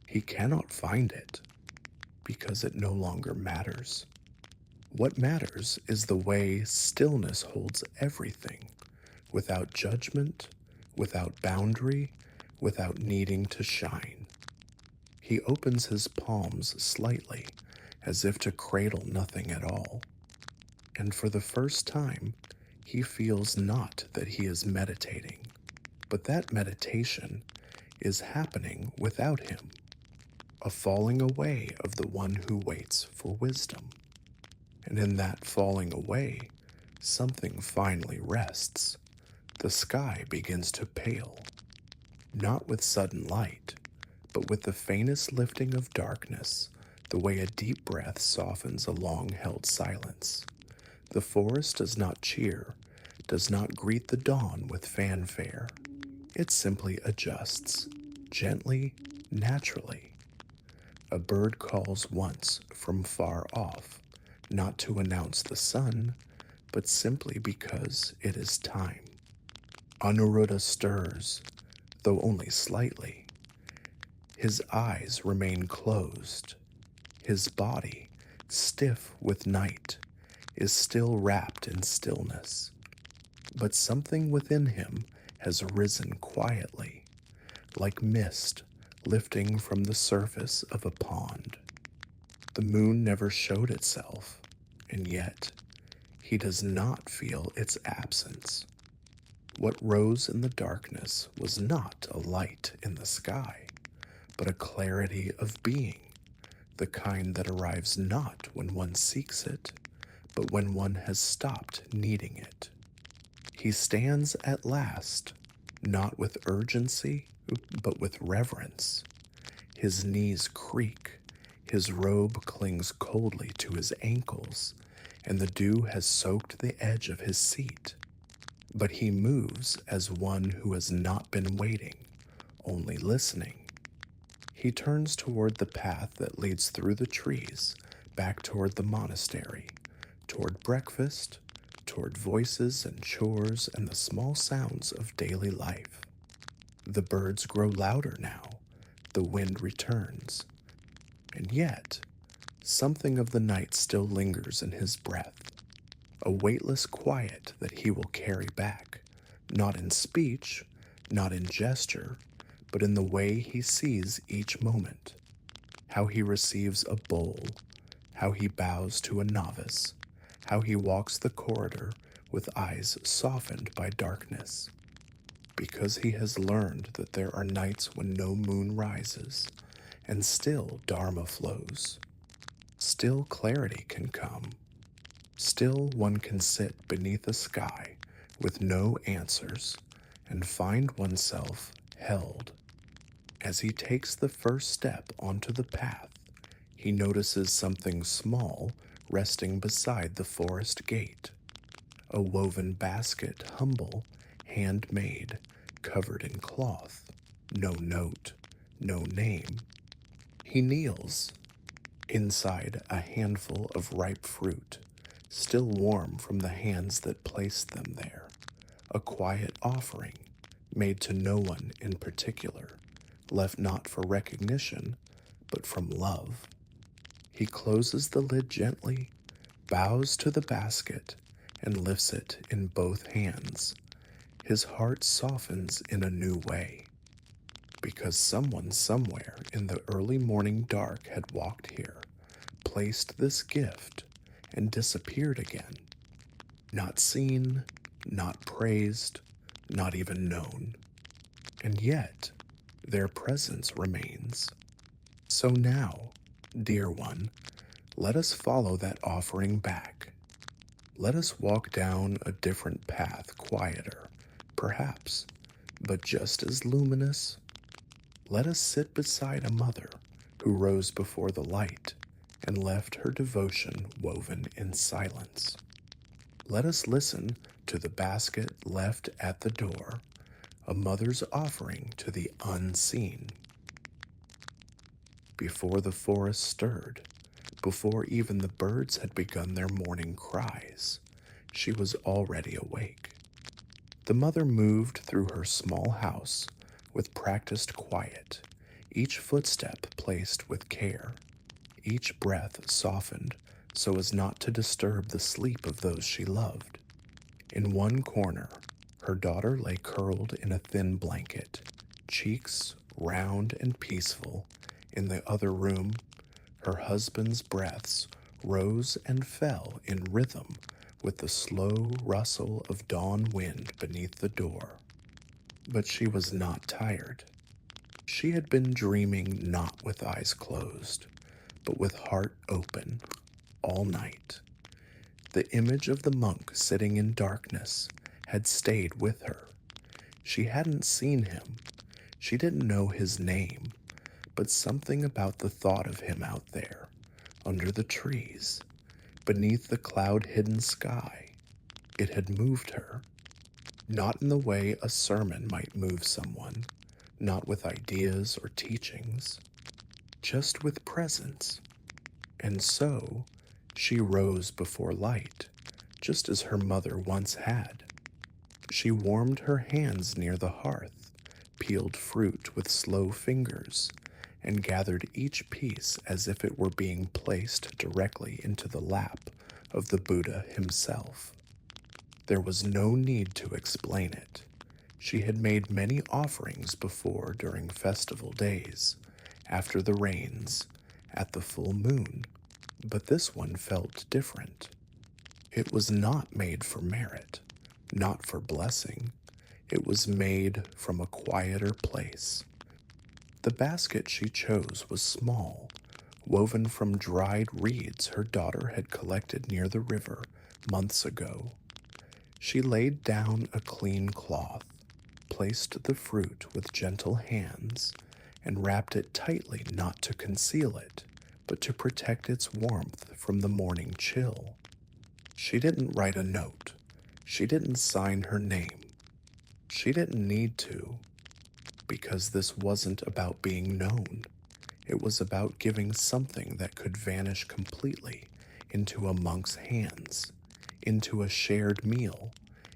He cannot find it because it no longer matters. What matters is the way stillness holds everything, without judgment, without boundary, without needing to shine. He opens his palms slightly, as if to cradle nothing at all. And for the first time, he feels not that he is meditating, but that meditation is happening without him, a falling away of the one who waits for wisdom. And in that falling away, something finally rests. The sky begins to pale, not with sudden light, but with the faintest lifting of darkness, the way a deep breath softens a long-held silence. The forest does not cheer, does not greet the dawn with fanfare. It simply adjusts, gently, naturally. A bird calls once from far off, not to announce the sun, but simply because it is time. Anuruddha stirs, though only slightly. His eyes remain closed. His body, stiff with night, is still wrapped in stillness. But something within him has risen quietly, like mist lifting from the surface of a pond. The moon never showed itself, and yet he does not feel its absence. What rose in the darkness was not a light in the sky, but a clarity of being, the kind that arrives not when one seeks it, but when one has stopped needing it. He stands at last, not with urgency, but with reverence. His knees creak, his robe clings coldly to his ankles, and the dew has soaked the edge of his seat. But he moves as one who has not been waiting, only listening. He turns toward the path that leads through the trees, back toward the monastery, toward breakfast, toward voices and chores and the small sounds of daily life. The birds grow louder now, the wind returns, and yet something of the night still lingers in his breath, a weightless quiet that he will carry back, not in speech, not in gesture, but in the way he sees each moment, how he receives a bowl, how he bows to a novice, how he walks the corridor with eyes softened by darkness. Because he has learned that there are nights when no moon rises, and still Dharma flows. Still clarity can come. Still one can sit beneath a sky with no answers and find oneself held. As he takes the first step onto the path, he notices something small resting beside the forest gate. A woven basket, humble, handmade, covered in cloth. No note, no name. He kneels. Inside, a handful of ripe fruit, still warm from the hands that placed them there. A quiet offering, made to no one in particular, left not for recognition, but from love. He closes the lid gently, bows to the basket, and lifts it in both hands. His heart softens in a new way, because someone somewhere in the early morning dark had walked here, placed this gift, and disappeared again. Not seen, not praised, not even known. And yet, their presence remains. So now, dear one, let us follow that offering back. Let us walk down a different path, quieter, perhaps, but just as luminous. Let us sit beside a mother who rose before the light and left her devotion woven in silence. Let us listen to the basket left at the door, a mother's offering to the unseen. Before the forest stirred, before even the birds had begun their morning cries, she was already awake. The mother moved through her small house with practiced quiet, each footstep placed with care, each breath softened so as not to disturb the sleep of those she loved. In one corner, her daughter lay curled in a thin blanket, cheeks round and peaceful. In the other room, her husband's breaths rose and fell in rhythm with the slow rustle of dawn wind beneath the door. But she was not tired. She had been dreaming not with eyes closed, but with heart open all night. The image of the monk sitting in darkness had stayed with her. She hadn't seen him. She didn't know his name, but something about the thought of him out there, under the trees, beneath the cloud-hidden sky, it had moved her. Not in the way a sermon might move someone, not with ideas or teachings, just with presence. And so, she rose before light, just as her mother once had. She warmed her hands near the hearth, peeled fruit with slow fingers, and gathered each piece as if it were being placed directly into the lap of the Buddha himself. There was no need to explain it. She had made many offerings before during festival days, after the rains, at the full moon, but this one felt different. It was not made for merit, not for blessing. It was made from a quieter place. The basket she chose was small, woven from dried reeds her daughter had collected near the river months ago. She laid down a clean cloth, placed the fruit with gentle hands, and wrapped it tightly not to conceal it, but to protect its warmth from the morning chill. She didn't write a note. She didn't sign her name. She didn't need to, because this wasn't about being known. It was about giving something that could vanish completely into a monk's hands, into a shared meal,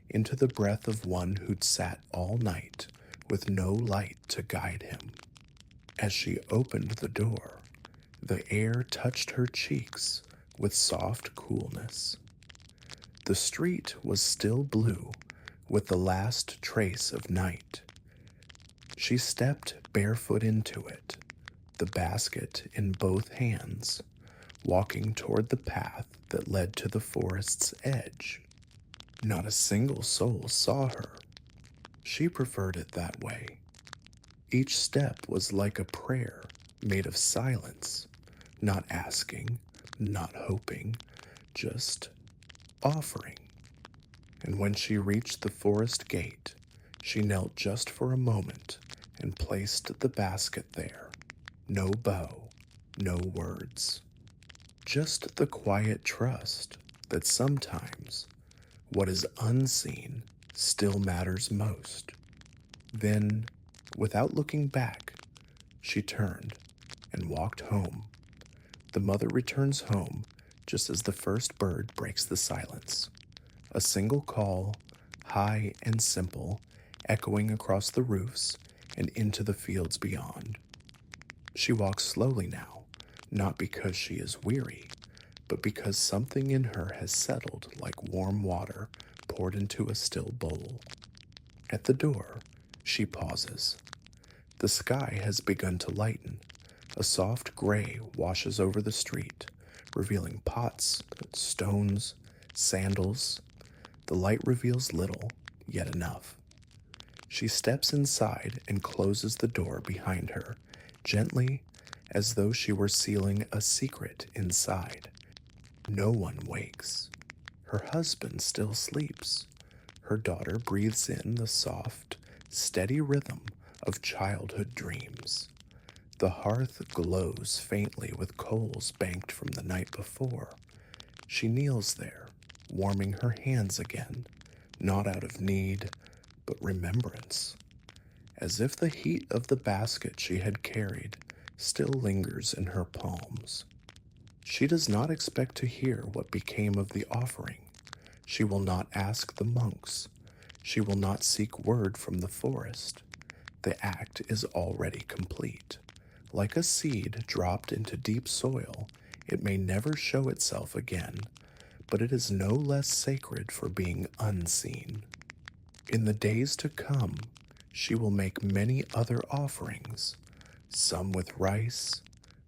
into the breath of one who'd sat all night with no light to guide him. As she opened the door, the air touched her cheeks with soft coolness. The street was still blue with the last trace of night. She stepped barefoot into it, the basket in both hands, walking toward the path that led to the forest's edge. Not a single soul saw her. She preferred it that way. Each step was like a prayer made of silence, not asking, not hoping, just offering. And when she reached the forest gate, she knelt just for a moment and placed the basket there. No bow, no words. Just the quiet trust that sometimes what is unseen still matters most. Then, without looking back, she turned and walked home. The mother returns home just as the first bird breaks the silence. A single call, high and simple, echoing across the roofs and into the fields beyond. She walks slowly now, not because she is weary, but because something in her has settled like warm water poured into a still bowl. At the door, she pauses. The sky has begun to lighten. A soft gray washes over the street, revealing pots, stones, sandals. The light reveals little, yet enough. She steps inside and closes the door behind her, gently, as though she were sealing a secret inside. No one wakes. Her husband still sleeps. Her daughter breathes in the soft, steady rhythm of childhood dreams. The hearth glows faintly with coals banked from the night before. She kneels there, warming her hands again, not out of need, but remembrance, as if the heat of the basket she had carried still lingers in her palms. She does not expect to hear what became of the offering. She will not ask the monks. She will not seek word from the forest. The act is already complete. Like a seed dropped into deep soil, it may never show itself again, but it is no less sacred for being unseen. In the days to come, she will make many other offerings, some with rice,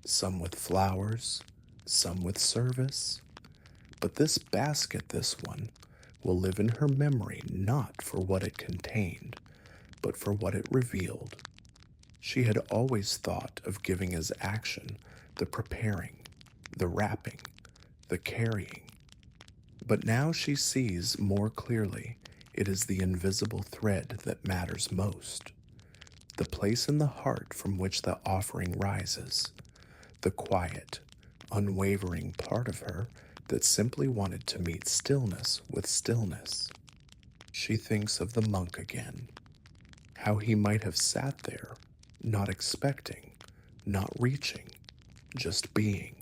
some with flowers, some with service. But this basket, this one, will live in her memory not for what it contained, but for what it revealed. She had always thought of giving as action the preparing, the wrapping, the carrying. But now she sees more clearly it is the invisible thread that matters most. The place in the heart from which the offering rises. The quiet, unwavering part of her that simply wanted to meet stillness with stillness. She thinks of the monk again. How he might have sat there, not expecting, not reaching, just being.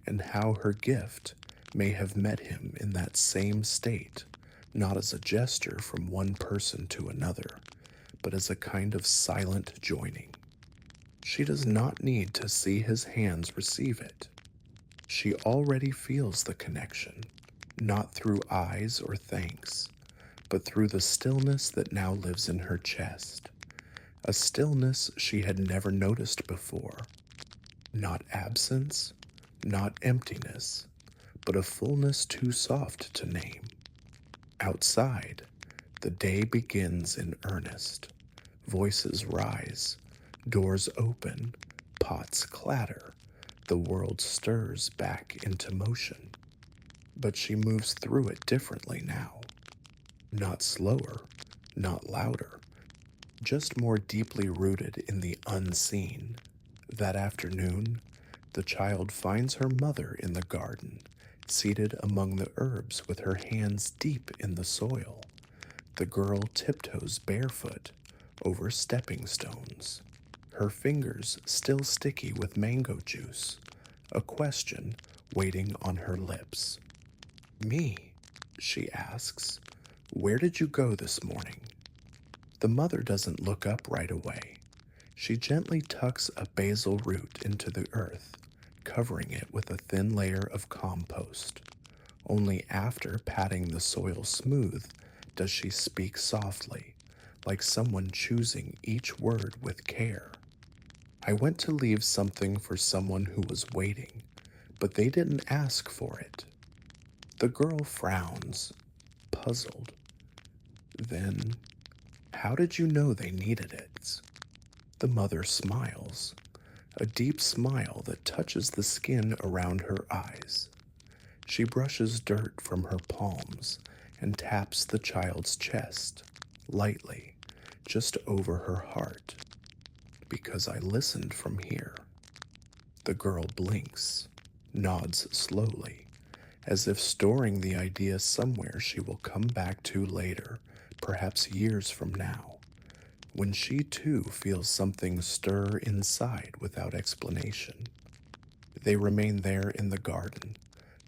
And how her gift may have met him in that same state, not as a gesture from one person to another, but as a kind of silent joining. She does not need to see his hands receive it. She already feels the connection, not through eyes or thanks, but through the stillness that now lives in her chest, a stillness she had never noticed before. Not absence, not emptiness, but a fullness too soft to name. Outside, the day begins in earnest. Voices rise, doors open, pots clatter, the world stirs back into motion. But she moves through it differently now. Not slower, not louder, just more deeply rooted in the unseen. That afternoon, the child finds her mother in the garden, seated among the herbs with her hands deep in the soil. The girl tiptoes barefoot over stepping stones, her fingers still sticky with mango juice, a question waiting on her lips. "Me?" she asks. "Where did you go this morning?" The mother doesn't look up right away. She gently tucks a basil root into the earth, covering it with a thin layer of compost. Only after patting the soil smooth does she speak softly, like someone choosing each word with care. "I went to leave something for someone who was waiting, but they didn't ask for it." The girl frowns, puzzled. "Then, how did you know they needed it?" The mother smiles, a deep smile that touches the skin around her eyes. She brushes dirt from her palms and taps the child's chest, lightly, just over her heart. "Because I listened from here." The girl blinks, nods slowly, as if storing the idea somewhere she will come back to later, perhaps years from now, when she too feels something stir inside without explanation. They remain there in the garden,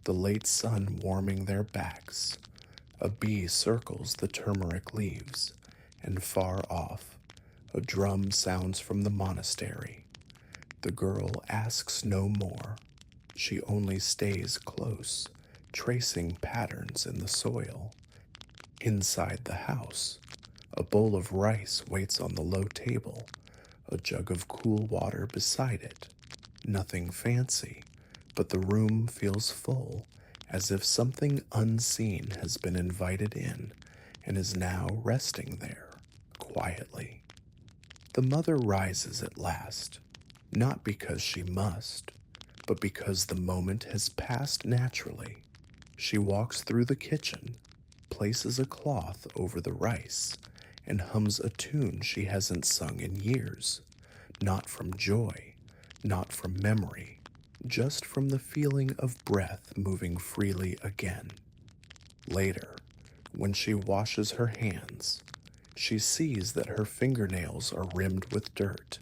the late sun warming their backs. A bee circles the turmeric leaves, and far off, a drum sounds from the monastery. The girl asks no more. She only stays close, tracing patterns in the soil. Inside the house, a bowl of rice waits on the low table, a jug of cool water beside it. Nothing fancy, but the room feels full, as if something unseen has been invited in and is now resting there, quietly. The mother rises at last, not because she must, but because the moment has passed naturally. She walks through the kitchen, places a cloth over the rice, and hums a tune she hasn't sung in years, not from joy, not from memory, just from the feeling of breath moving freely again. Later, when she washes her hands, she sees that her fingernails are rimmed with dirt,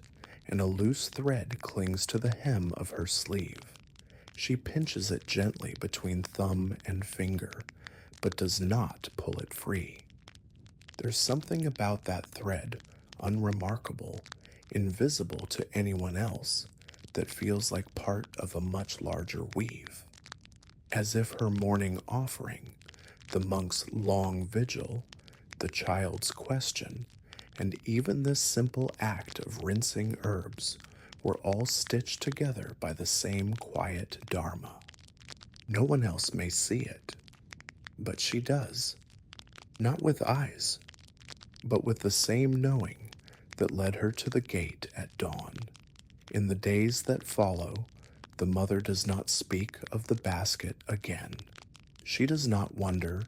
and a loose thread clings to the hem of her sleeve. She pinches it gently between thumb and finger, but does not pull it free. There's something about that thread, unremarkable, invisible to anyone else, that feels like part of a much larger weave. As if her morning offering, the monk's long vigil, the child's question, and even this simple act of rinsing herbs were all stitched together by the same quiet Dharma. No one else may see it, but she does, not with eyes, but with the same knowing that led her to the gate at dawn. In the days that follow, the mother does not speak of the basket again. She does not wonder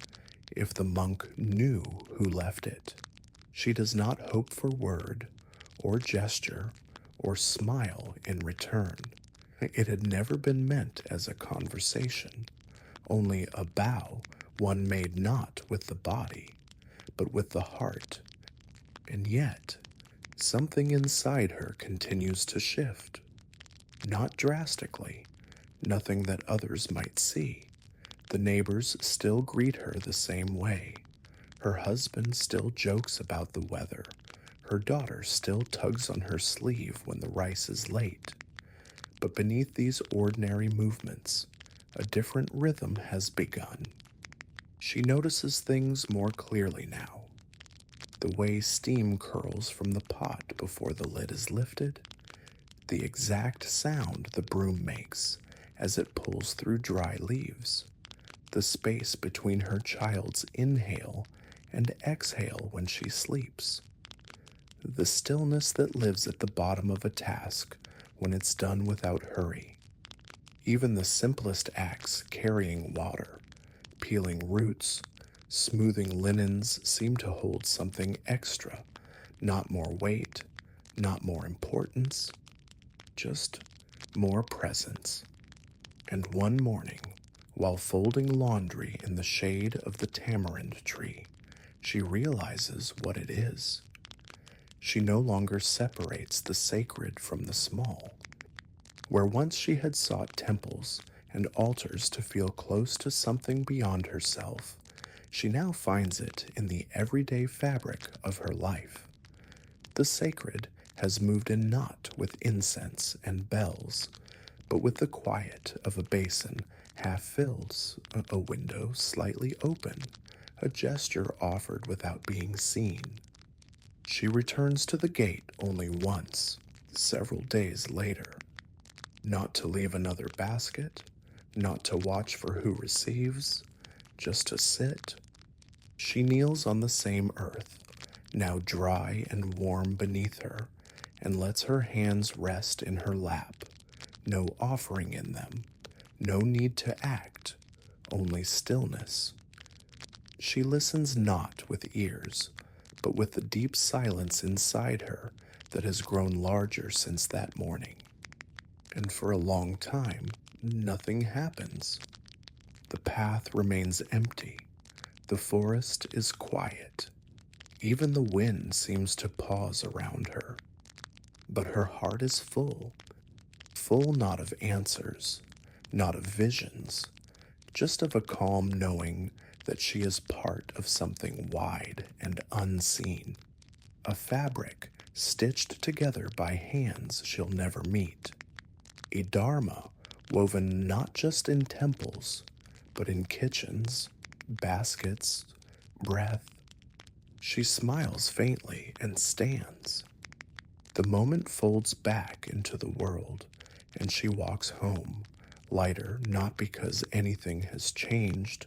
if the monk knew who left it. She does not hope for word or gesture or smile in return. It had never been meant as a conversation, only a bow one made not with the body, but with the heart. And yet, something inside her continues to shift. Not drastically, nothing that others might see. The neighbors still greet her the same way. Her husband still jokes about the weather. Her daughter still tugs on her sleeve when the rice is late. But beneath these ordinary movements, a different rhythm has begun. She notices things more clearly now. The way steam curls from the pot before the lid is lifted, the exact sound the broom makes as it pulls through dry leaves, the space between her child's inhale and exhale when she sleeps, the stillness that lives at the bottom of a task when it's done without hurry. Even the simplest acts, carrying water, peeling roots, smoothing linens, seem to hold something extra, not more weight, not more importance, just more presence. And one morning, while folding laundry in the shade of the tamarind tree, she realizes what it is. She no longer separates the sacred from the small. Where once she had sought temples and altars to feel close to something beyond herself, she now finds it in the everyday fabric of her life. The sacred has moved in not with incense and bells, but with the quiet of a basin half filled, a window slightly open, a gesture offered without being seen. She returns to the gate only once, several days later, not to leave another basket, not to watch for who receives, just to sit. She kneels on the same earth, now dry and warm beneath her, and lets her hands rest in her lap, no offering in them, no need to act, only stillness. She listens not with ears, but with the deep silence inside her that has grown larger since that morning. And for a long time, nothing happens. The path remains empty. The forest is quiet. Even the wind seems to pause around her. But her heart is full, full not of answers, not of visions, just of a calm knowing that she is part of something wide and unseen, a fabric stitched together by hands she'll never meet, a dharma woven not just in temples, but in kitchens, baskets, breath. She smiles faintly and stands. The moment folds back into the world, and she walks home, lighter not because anything has changed,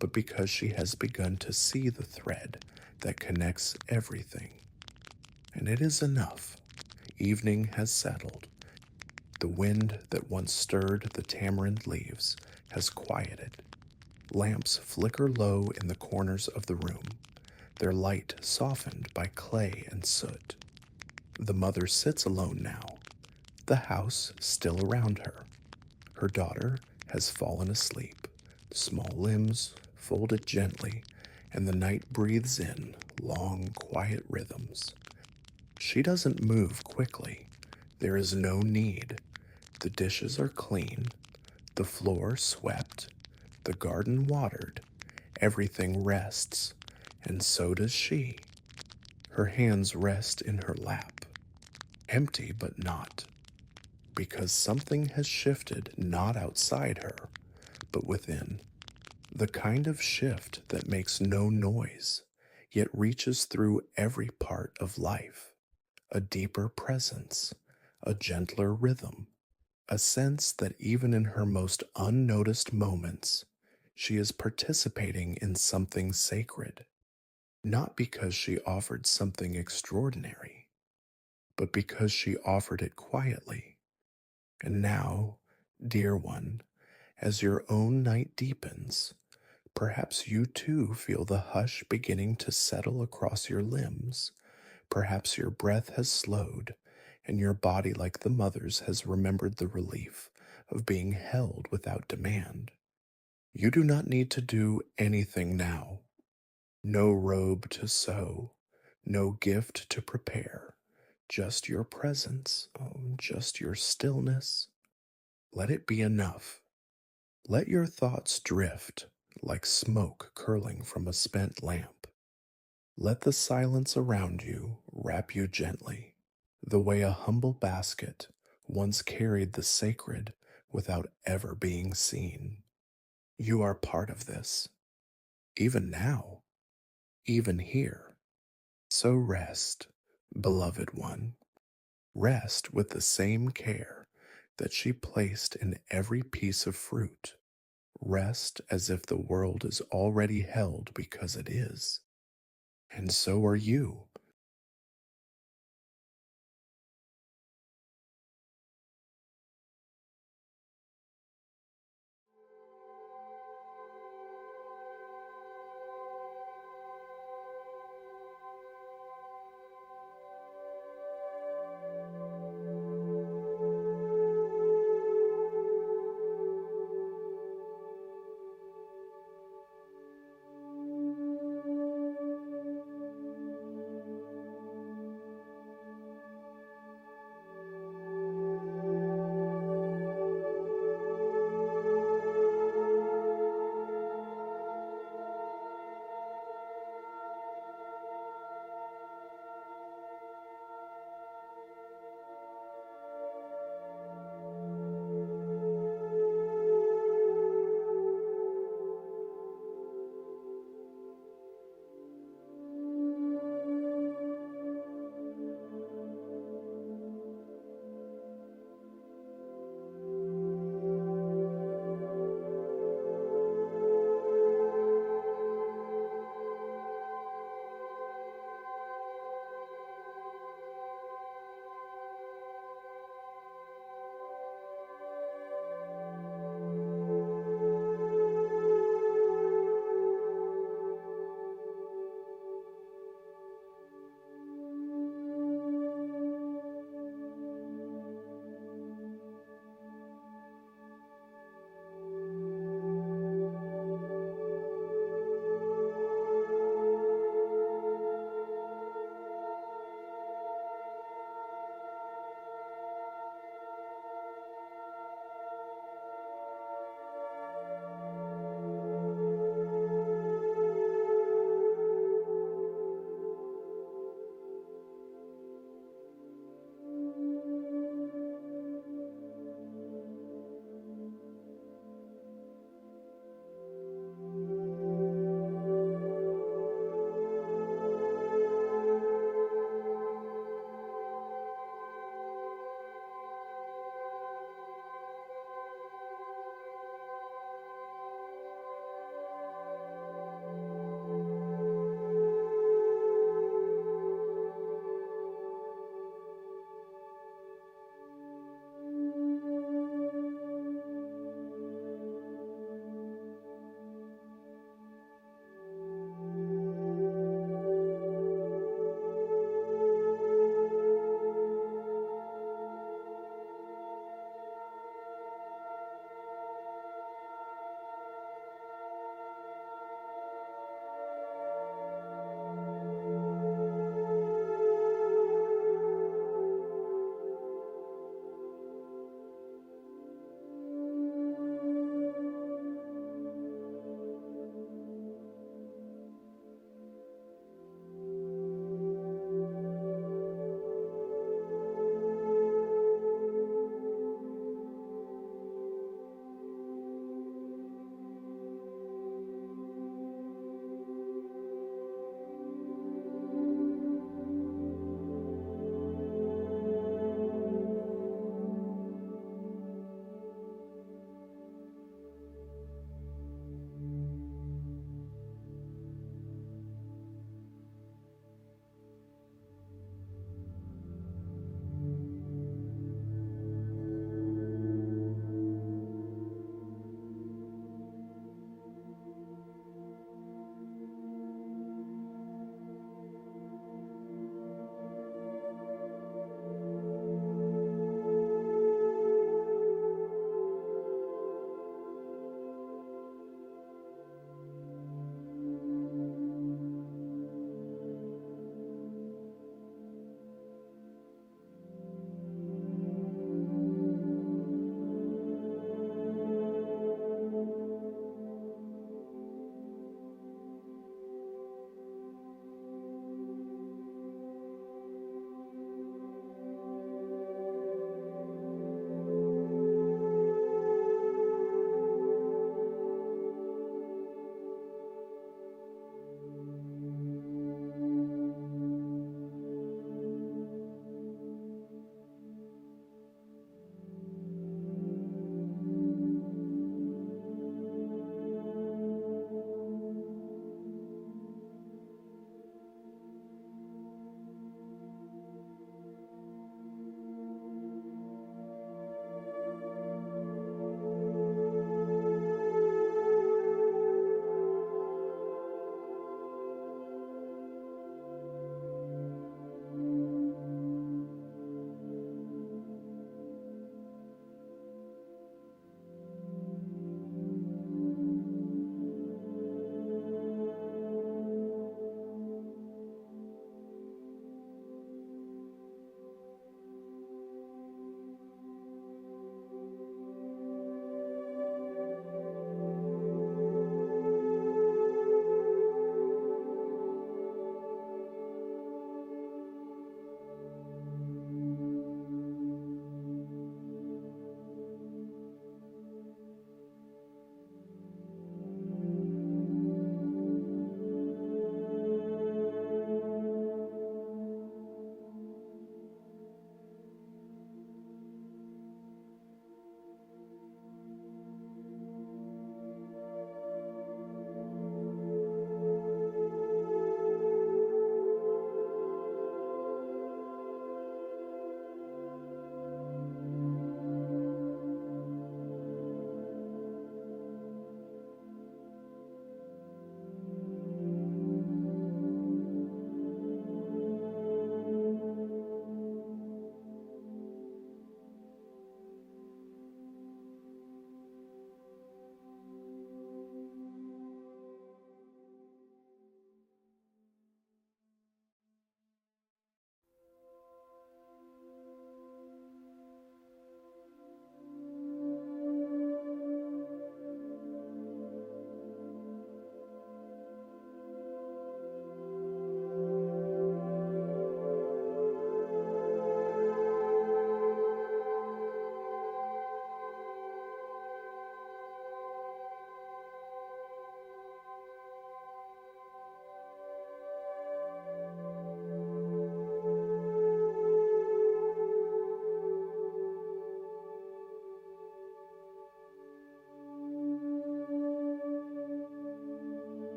but because she has begun to see the thread that connects everything. And it is enough. Evening has settled. The wind that once stirred the tamarind leaves has quieted. Lamps flicker low in the corners of the room, their light softened by clay and soot. The mother sits alone now, the house still around her. Her daughter has fallen asleep, small limbs folded gently, and the night breathes in long, quiet rhythms. She doesn't move quickly. There is no need. The dishes are clean, the floor swept, the garden watered, everything rests, and so does she. Her hands rest in her lap, empty but not, because something has shifted not outside her, but within. The kind of shift that makes no noise, yet reaches through every part of life. A deeper presence, a gentler rhythm, a sense that even in her most unnoticed moments, she is participating in something sacred, not because she offered something extraordinary, but because she offered it quietly. And now, dear one, as your own night deepens, perhaps you too feel the hush beginning to settle across your limbs. Perhaps your breath has slowed, and your body, like the mother's, has remembered the relief of being held without demand. You do not need to do anything now. No robe to sew, no gift to prepare. Just your presence, just your stillness. Let it be enough. Let your thoughts drift like smoke curling from a spent lamp. Let the silence around you wrap you gently, the way a humble basket once carried the sacred without ever being seen. You are part of this, even now, even here. So rest, beloved one. Rest with the same care that she placed in every piece of fruit. Rest as if the world is already held because it is. And so are you,